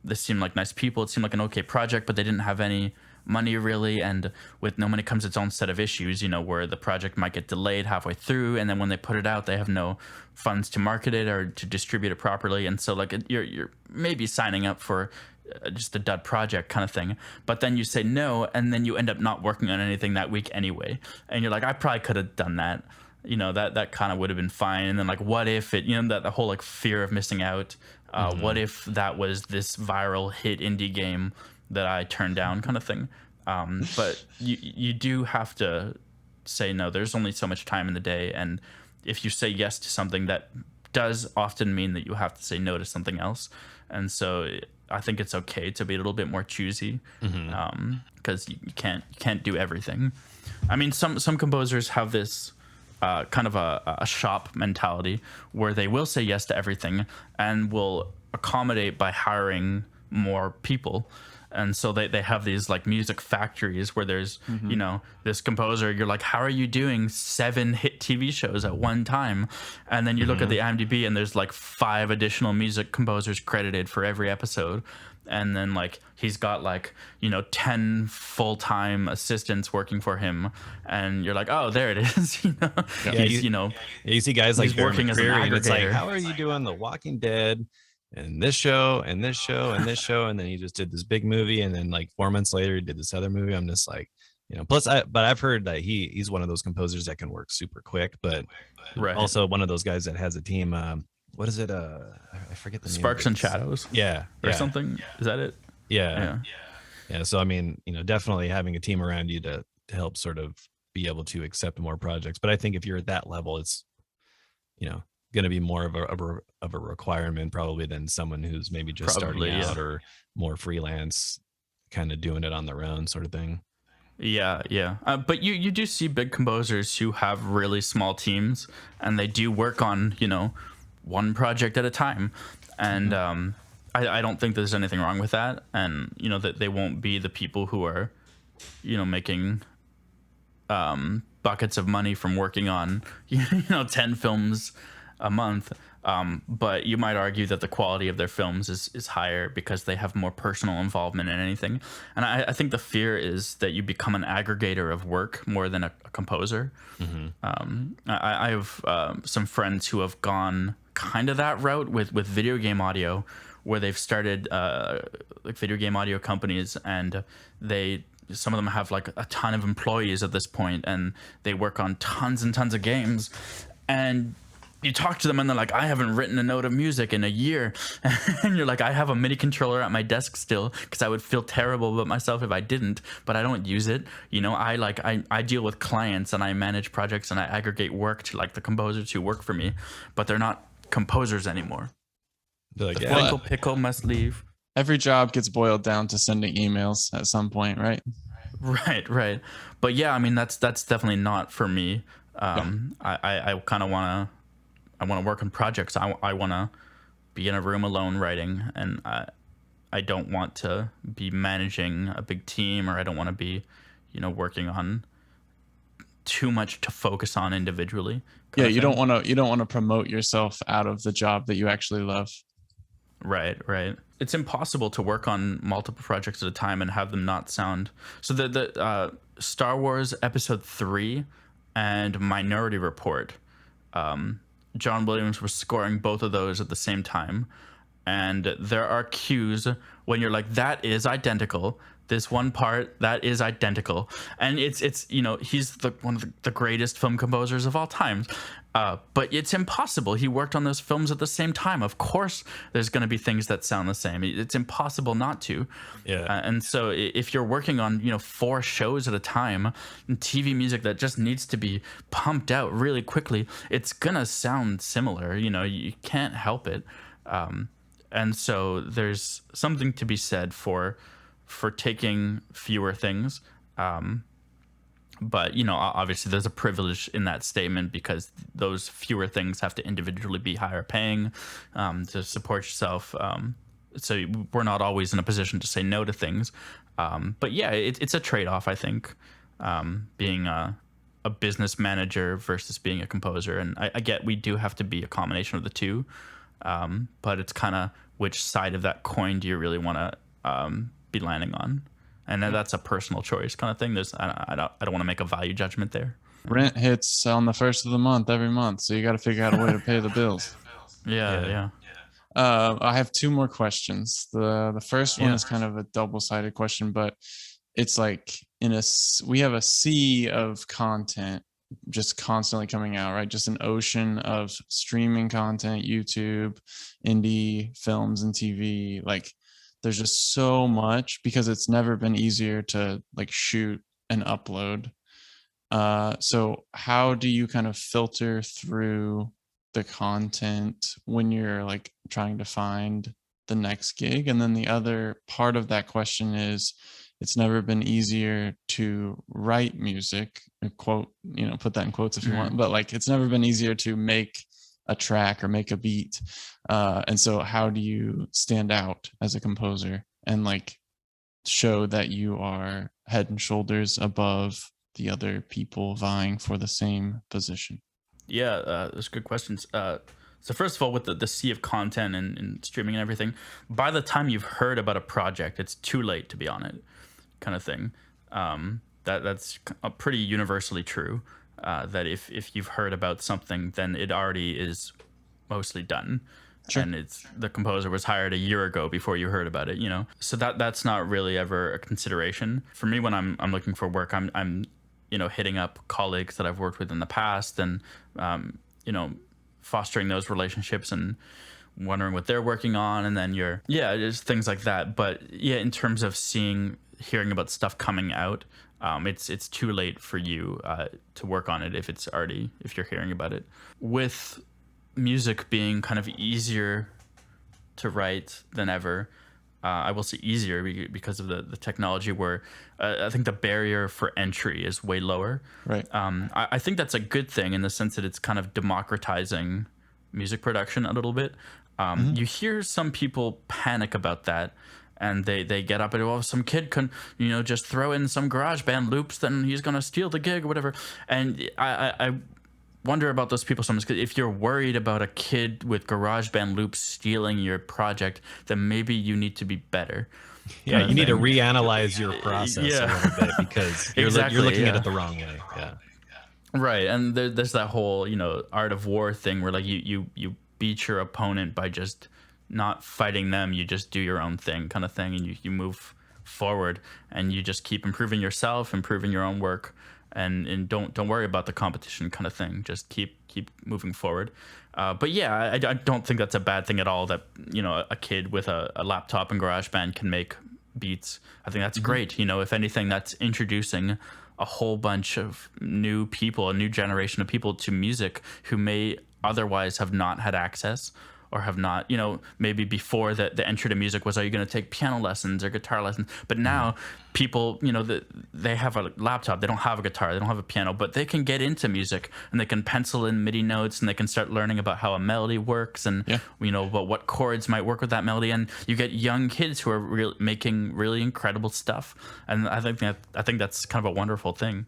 S1: this seemed like nice people. It seemed like an okay project, but they didn't have any money really. And with no money comes its own set of issues, where the project might get delayed halfway through. And then when they put it out, they have no funds to market it or to distribute it properly. And so like you're maybe signing up for just a dud project kind of thing, but then you say no, and then you end up not working on anything that week anyway. And you're like, I probably could have done that. That kind of would have been fine. And then like, what if it, that the whole like fear of missing out, what if that was this viral hit indie game that I turned down, kind of thing. But you do have to say no. There's only so much time in the day, and if you say yes to something, that does often mean that you have to say no to something else. And so I think it's okay to be a little bit more choosy, because you can't do everything. I mean, some composers have this kind of a shop mentality where they will say yes to everything and will accommodate by hiring more people. And so they have these like music factories where there's, this composer, you're like, how are you doing 7 hit TV shows at one time? And then you look at the IMDb and there's like 5 additional music composers credited for every episode. And then like he's got like, 10 full-time assistants working for him. And you're like, oh, there it is.
S2: You see guys like
S1: working as an
S2: and it's like,
S1: aggregator.
S2: how are you doing The Walking Dead? And this show and this show and this show, and then he just did this big movie, and then like 4 months later he did this other movie. I'm just like, plus I've heard that he's one of those composers that can work super quick, but also one of those guys that has a team. What is it? I forget the name.
S1: Sparks and Shadows.
S2: Yeah,
S1: or something. Is that it?
S2: Yeah. Yeah. So, I mean, definitely having a team around you to help sort of be able to accept more projects. But I think if you're at that level, it's, you know, going to be more of a requirement probably than someone who's maybe just starting
S1: Probably, yeah.
S2: out or more freelance, kind of doing it on their own sort of thing.
S1: Yeah, yeah. But you do see big composers who have really small teams, and they do work on one project at a time, and I don't think there's anything wrong with that, and that they won't be the people who are making buckets of money from working on 10 films a month. But you might argue that the quality of their films is higher because they have more personal involvement in anything. And I think the fear is that you become an aggregator of work more than a composer. I have some friends who have gone kind of that route with video game audio, where they've started like video game audio companies, and some of them have like a ton of employees at this point, and they work on tons and tons of games. And you talk to them and they're like, I haven't written a note of music in a year. And you're like, I have a MIDI controller at my desk still because I would feel terrible about myself if I didn't, but I don't use it. I deal with clients and I manage projects and I aggregate work to like the composers who work for me, but they're not composers anymore.
S2: Like,
S1: The Frankel pickle must leave.
S3: Every job gets boiled down to sending emails at some point, right?
S1: Right. But yeah, I mean, that's definitely not for me. I kind of want to work on projects. I want to be in a room alone writing, and I don't want to be managing a big team, or I don't want to be, working on too much to focus on individually.
S3: Yeah, you don't want to promote yourself out of the job that you actually love.
S1: Right. It's impossible to work on multiple projects at a time and have them not sound. So the Star Wars Episode 3 and Minority Report, John Williams was scoring both of those at the same time. And there are cues when you're like, that is identical. This one part, that is identical. And it's he's one of the greatest film composers of all time. But it's impossible. He worked on those films at the same time. Of course, there's going to be things that sound the same. It's impossible not to.
S2: Yeah.
S1: And so if you're working on 4 shows at a time, and TV music that just needs to be pumped out really quickly, it's gonna sound similar. You can't help it. And so there's something to be said for taking fewer things. But obviously there's a privilege in that statement because those fewer things have to individually be higher paying to support yourself. So we're not always in a position to say no to things. But yeah, it's a trade-off, I think, being a business manager versus being a composer. And I get we do have to be a combination of the two. But it's kind of which side of that coin do you really want to be landing on? And then that's a personal choice kind of thing. I don't want to make a value judgment there.
S3: Rent hits on the first of the month every month, so you got to figure out a way to pay the bills.
S1: Yeah.
S3: I have 2 more questions. The first one is kind of a double-sided question, but it's like we have a sea of content just constantly coming out, right? Just an ocean of streaming content, YouTube, indie films, and TV. Like, there's just so much because it's never been easier to like shoot and upload. So how do you kind of filter through the content when you're like trying to find the next gig? And then the other part of that question is, it's never been easier to write music, quote, put that in quotes if you want, but like, it's never been easier to make a track or make a beat. And so how do you stand out as a composer and like show that you are head and shoulders above the other people vying for the same position?
S1: Yeah, those are good questions. So first of all, with the sea of content and streaming and everything, by the time you've heard about a project, it's too late to be on it, kind of thing. That's pretty universally true. That if you've heard about something, then it already is mostly done. Sure. And the composer was hired a year ago before you heard about it, So that's not really ever a consideration for me when I'm looking for work. I'm hitting up colleagues that I've worked with in the past and fostering those relationships and wondering what they're working on, and then just things like that. But yeah, in terms of seeing hearing about stuff coming out, it's too late for you to work on it if you're hearing about it. With music being kind of easier to write than ever, I will say easier because of the technology, where I think the barrier for entry is way lower.
S3: Right.
S1: I think that's a good thing in the sense that it's kind of democratizing music production a little bit. You hear some people panic about that, and they get up and, well, some kid can, just throw in some GarageBand loops, then he's going to steal the gig or whatever. And I wonder about those people sometimes, because if you're worried about a kid with GarageBand loops stealing your project, then maybe you need to be better.
S2: Yeah, you need to reanalyze your process a little bit, because you're looking at it the wrong way. Yeah.
S1: Right, and there's that whole art of war thing where like you beat your opponent by just not fighting them, you just do your own thing kind of thing, and you move forward, and you just keep improving yourself, improving your own work, and don't worry about the competition kind of thing. Just keep moving forward. But yeah, I don't think that's a bad thing at all, that a kid with a laptop and GarageBand can make beats. I think that's great. If anything, that's introducing a whole bunch of new people, a new generation of people to music who may otherwise have not had access, or have not, maybe before the entry to music was, are you going to take piano lessons or guitar lessons? But now people, they have a laptop, they don't have a guitar, they don't have a piano, but they can get into music, and they can pencil in MIDI notes, and they can start learning about how a melody works, and, about what chords might work with that melody. And you get young kids who are making really incredible stuff. And I think that's kind of a wonderful thing.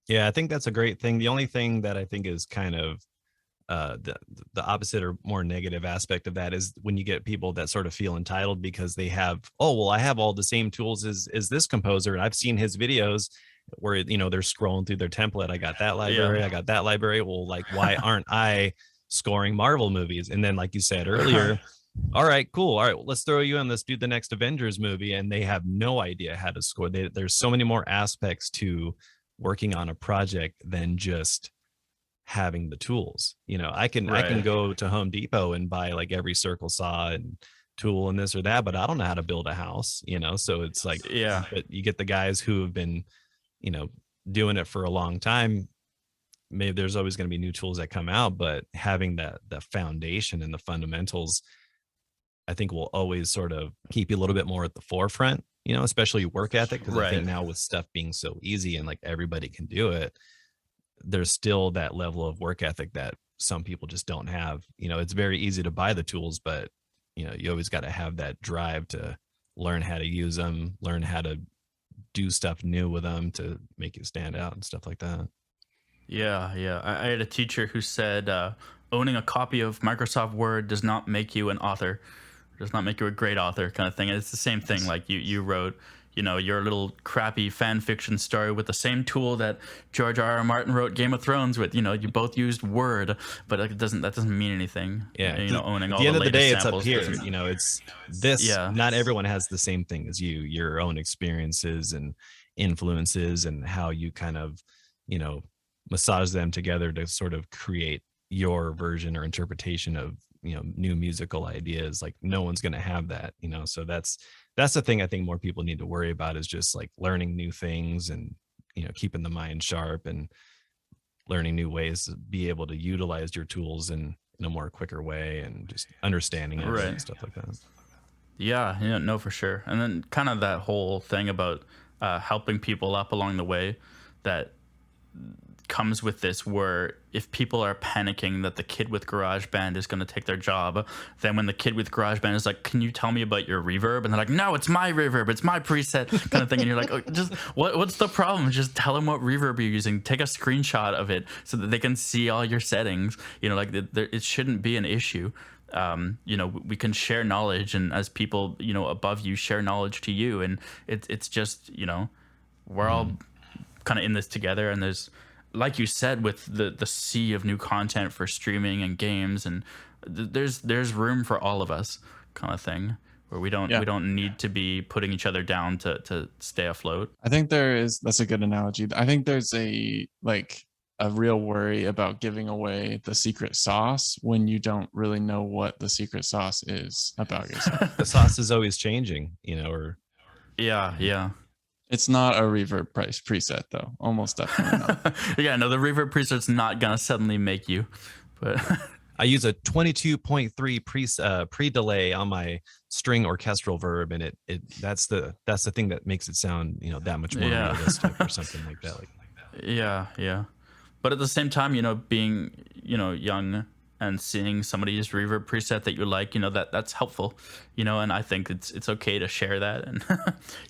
S2: Yeah, I think that's a great thing. The only thing that I think is kind of the opposite or more negative aspect of that is when you get people that sort of feel entitled because they have, I have all the same tools as this composer, and I've seen his videos where they're scrolling through their template. I got that library, I got that library. Well, like, why aren't I scoring Marvel movies? And then, like you said earlier, all right, cool, all right, let's throw you in, let's do the next Avengers movie, and they have no idea how to score. There's so many more aspects to working on a project than just having the tools. I can go to Home Depot and buy like every circle saw and tool and this or that, but I don't know how to build a house, so it's like, but you get the guys who have been doing it for a long time. Maybe there's always going to be new tools that come out, but having the foundation and the fundamentals, I think, will always sort of keep you a little bit more at the forefront, especially work ethic, because I think now with stuff being so easy and like everybody can do it, there's still that level of work ethic that some people just don't have. It's very easy to buy the tools, but you always got to have that drive to learn how to use them, learn how to do stuff new with them to make it stand out and stuff like that.
S1: Yeah. I had a teacher who said, owning a copy of Microsoft Word does not make you an author, does not make you a great author kind of thing. And it's the same thing. Like you wrote, your little crappy fan fiction story with the same tool that George R.R. Martin wrote Game of Thrones with. You both used Word, but that doesn't mean anything.
S2: Yeah,
S1: owning
S2: at
S1: all
S2: the end of the day, it's up
S1: samples
S2: here. It's this.
S1: Yeah.
S2: Not everyone has the same thing as you. Your own experiences and influences, and how you kind of, massage them together to sort of create your version or interpretation of new musical ideas. Like, no one's going to have that. So that's the thing I think more people need to worry about, is just like learning new things and, keeping the mind sharp and learning new ways to be able to utilize your tools in a more quicker way, and just understanding it and stuff like that.
S1: Yeah, no, for sure. And then kind of that whole thing about helping people up along the way that comes with this, where if people are panicking that the kid with GarageBand is going to take their job, then when the kid with GarageBand is like, can you tell me about your reverb? And they're like, no, it's my reverb, it's my preset kind of thing. And you're like, just what's the problem? Just tell them what reverb you're using. Take a screenshot of it so that they can see all your settings. It shouldn't be an issue. We can share knowledge, and as people, above you share knowledge to you, and it's just, we're all kind of in this together. And there's, like you said, with the sea of new content for streaming and games, and there's room for all of us kind of thing, where we don't need to be putting each other down to stay afloat.
S3: I think that's a good analogy. I think there's a real worry about giving away the secret sauce when you don't really know what the secret sauce is about yourself.
S2: The sauce is always changing, or
S1: yeah
S3: It's not a reverb price preset though. Almost definitely not.
S1: Yeah, no, the reverb preset's not gonna suddenly make you, but
S2: I use a 22.3 pre delay on my string orchestral verb, and that's the thing that makes it sound, that much more
S1: yeah.
S2: realistic or something like that.
S1: Yeah, yeah. But at the same time, being, young and seeing somebody use reverb preset that you like, that's helpful, and I think it's okay to share that. And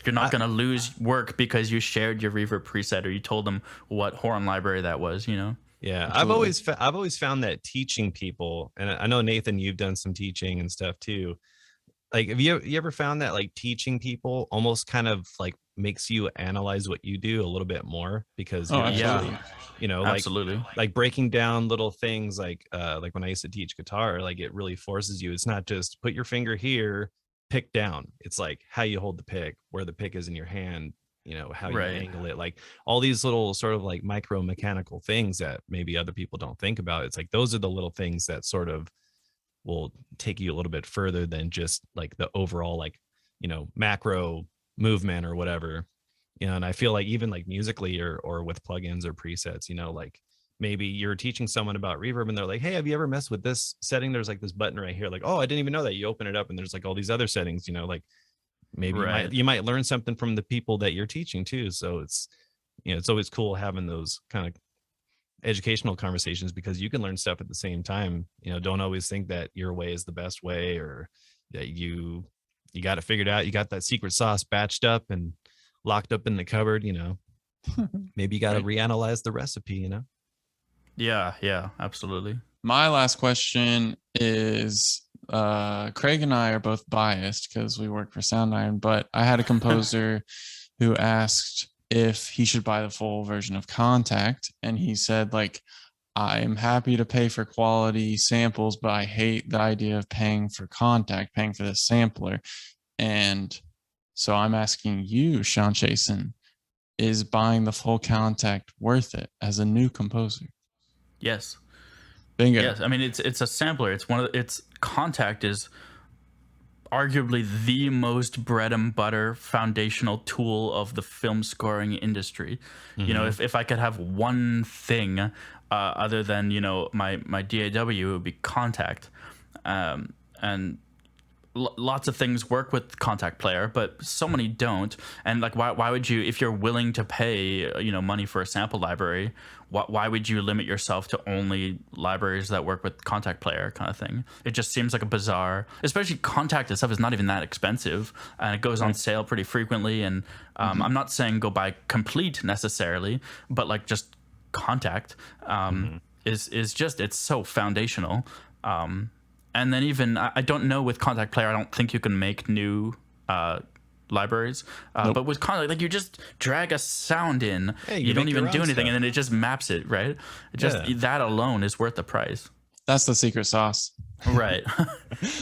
S1: you're not going to lose work because you shared your reverb preset or you told them what horn library that was.
S2: Yeah,
S3: Absolutely.
S2: I've always found that teaching people, and I know Nathan, you've done some teaching and stuff too. Like, have you ever found that like teaching people almost kind of like makes you analyze what you do a little bit more because
S3: Oh,
S2: you're
S3: absolutely.
S1: Yeah,
S2: like
S1: absolutely.
S2: breaking down little things like when I used to teach guitar, like it really forces you. It's not just put your finger here, pick down. It's like how you hold the pick, where the pick is in your hand, how you
S1: Right.
S2: angle it, like all these little sort of like micro mechanical things that maybe other people don't think about. It's like those are the little things that sort of will take you a little bit further than just like the overall like macro movement or whatever. And I feel like even like musically or with plugins or presets, like maybe you're teaching someone about reverb and they're like, hey, have you ever messed with this setting? There's like this button right here, like, oh, I didn't even know that. You open it up and there's like all these other settings, like maybe
S1: Right.
S2: you might learn something from the people that you're teaching too. So it's it's always cool having those kind of educational conversations because you can learn stuff at the same time. Don't always think that your way is the best way or that you got it figured out. You got that secret sauce batched up and locked up in the cupboard. Maybe you got to
S3: Right.
S2: reanalyze the recipe.
S1: Yeah, yeah, absolutely.
S3: My last question is Craig and I are both biased because we work for Soundiron, but I had a composer who asked if he should buy the full version of Kontakt, and he said, like, I'm happy to pay for quality samples, but I hate the idea of paying for Kontakt, paying for the sampler. And so I'm asking you, Shaun Chasin, is buying the full Kontakt worth it as a new composer?
S1: Yes.
S3: Bingo.
S1: Yes. I mean, it's a sampler. It's it's Kontakt is arguably the most bread and butter foundational tool of the film scoring industry.
S2: Mhm.
S1: If I could have one thing other than my DAW, it would be Kontakt. And lots of things work with Kontakt Player, but so many don't. And like, why would you, if you're willing to pay money for a sample library, why would you limit yourself to only libraries that work with Kontakt Player kind of thing? It just seems like a bizarre, especially Kontakt itself is not even that expensive and it goes on sale pretty frequently. And I'm not saying go buy Complete necessarily, but like just Kontakt is just, it's so foundational. And then even, I don't know with Kontakt Player, I don't think you can make new libraries.
S3: Nope.
S1: But with Kontakt, like you just drag a sound in,
S2: Hey,
S1: you
S2: you
S1: don't
S2: make your
S1: even do
S2: own
S1: anything,
S2: stuff.
S1: and then it just maps it, right? It just
S2: Yeah.
S1: that alone is worth the price.
S3: That's the secret sauce.
S1: Right.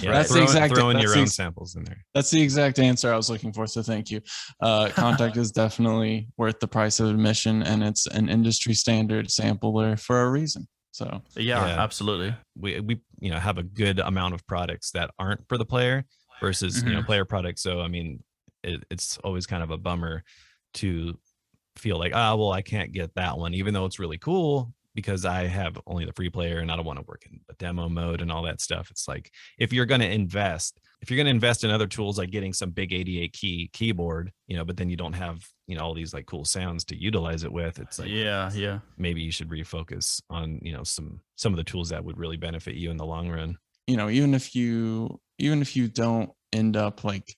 S2: Yeah,
S3: That's the exact-
S2: throwing
S3: that's
S2: your
S3: the
S2: own
S3: ex-
S2: samples in there.
S3: That's the exact answer I was looking for. So thank you. Kontakt is definitely worth the price of admission, and it's an industry standard sampler for a reason. So
S1: Yeah,
S2: Yeah.
S1: absolutely.
S2: We have a good amount of products that aren't for the player versus player products. So I mean, it's always kind of a bummer to feel like, well, I can't get that one, even though it's really cool because I have only the free player and I don't want to work in a demo mode and all that stuff. It's like if you're going to invest in other tools like getting some big 88 key keyboard, but then you don't have all these like cool sounds to utilize it with. It's like
S1: Yeah.
S2: maybe you should refocus on some of the tools that would really benefit you in the long run.
S3: even if you don't end up like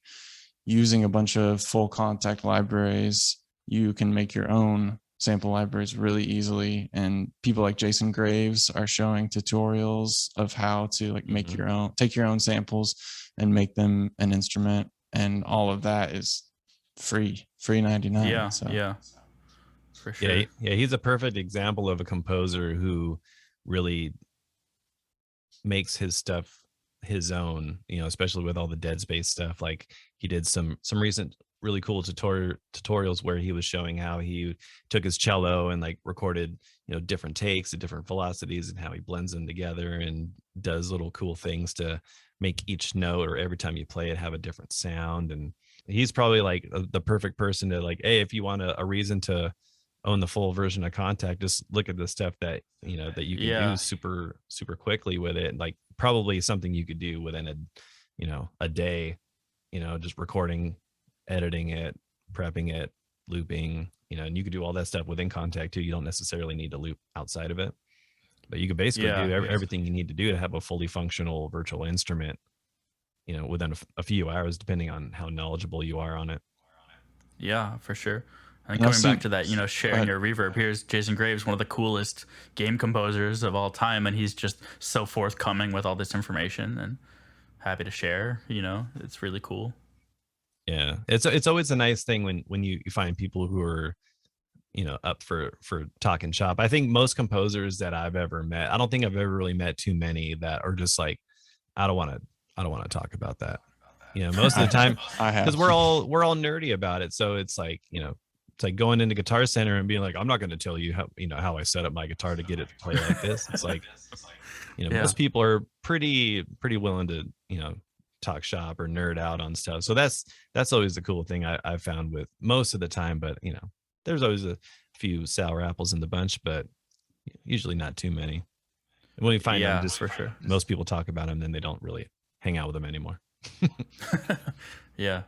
S3: using a bunch of full Kontakt libraries, you can make your own sample libraries really easily. And people like Jason Graves are showing tutorials of how to like make take your own samples and make them an instrument. And all of that is free 99.
S1: Yeah.
S3: So
S1: Yeah. For sure.
S2: Yeah, he's a perfect example of a composer who really makes his stuff his own, especially with all the Dead Space stuff. Like he did some recent really cool tutorials where he was showing how he took his cello and like recorded different takes at different velocities and how he blends them together and does little cool things to make each note or every time you play it have a different sound. And he's probably like the perfect person to like, hey, if you want a reason to own the full version of Kontakt, just look at the stuff that that you can do
S1: Yeah.
S2: super quickly with it. Like probably something you could do within a day, just recording, editing it, prepping it, looping, and you could do all that stuff within Kontakt too. You don't necessarily need to loop outside of it, but you could basically do
S1: Yeah.
S2: everything you need to do to have a fully functional virtual instrument, within a few hours, depending on how knowledgeable you are on it.
S1: Yeah, for sure. And
S3: And I've
S1: coming back
S3: seen.
S1: to that,
S3: Go
S1: sharing
S3: ahead.
S1: your reverb, here's Jason Graves, one of the coolest game composers of all time, and he's just so forthcoming with all this information and happy to share. It's really cool.
S2: Yeah, it's always a nice thing when you find people who are up for talking shop. I think most composers that I've ever met, I don't think I've ever really met too many that are just like, I don't want to talk about that. Most of the time,
S3: I
S2: because
S3: have.
S2: we're all nerdy about it. So it's like, it's like going into Guitar Center and being like, I'm not going to tell you how I set up my guitar to get it to play like this. It's like,
S1: Yeah.
S2: most people are pretty willing to, talk shop or nerd out on stuff. So that's always the cool thing I've found with most of the time. But there's always a few sour apples in the bunch, but usually not too many. And when you find them,
S1: Yeah,
S2: just
S1: for sure.
S2: most people talk about them, then they don't really hang out with them anymore.
S1: Yeah.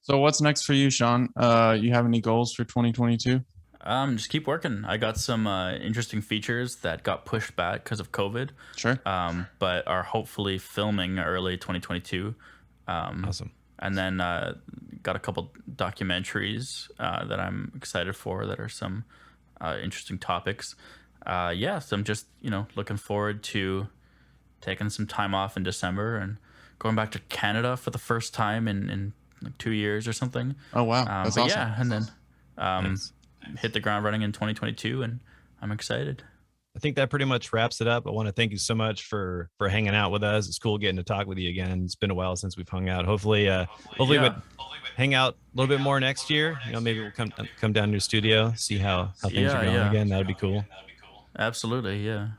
S3: So what's next for you, Shaun? You have any goals for 2022?
S1: Just keep working. I got some interesting features that got pushed back because of COVID,
S3: Sure.
S1: but are hopefully filming early 2022.
S2: Awesome.
S1: And then got a couple documentaries that I'm excited for that are some interesting topics. So I'm just looking forward to taking some time off in December and going back to Canada for the first time in like 2 years or something.
S3: Oh wow, that's
S1: But
S3: awesome.
S1: yeah, and then
S2: Nice.
S1: hit the ground running in 2022, and I'm excited.
S2: I think that pretty much wraps it up. I want to thank you so much for hanging out with us. It's cool getting to talk with you again. It's been a while since we've hung out. Hopefully
S1: Yeah.
S2: we'll hang out a little bit more next year. Maybe we'll come down to your studio, see how things are going again. That'd be cool.
S1: Absolutely, yeah.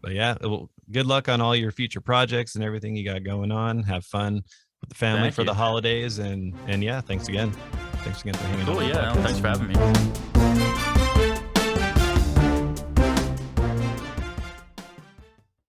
S2: But yeah, well, good luck on all your future projects and everything you got going on. Have fun with the family
S1: Thank
S2: for the
S1: you.
S2: holidays, and yeah, thanks again. Thanks again for hanging out.
S1: Cool,
S2: on the
S1: yeah.
S2: podcast.
S1: Thanks for having me.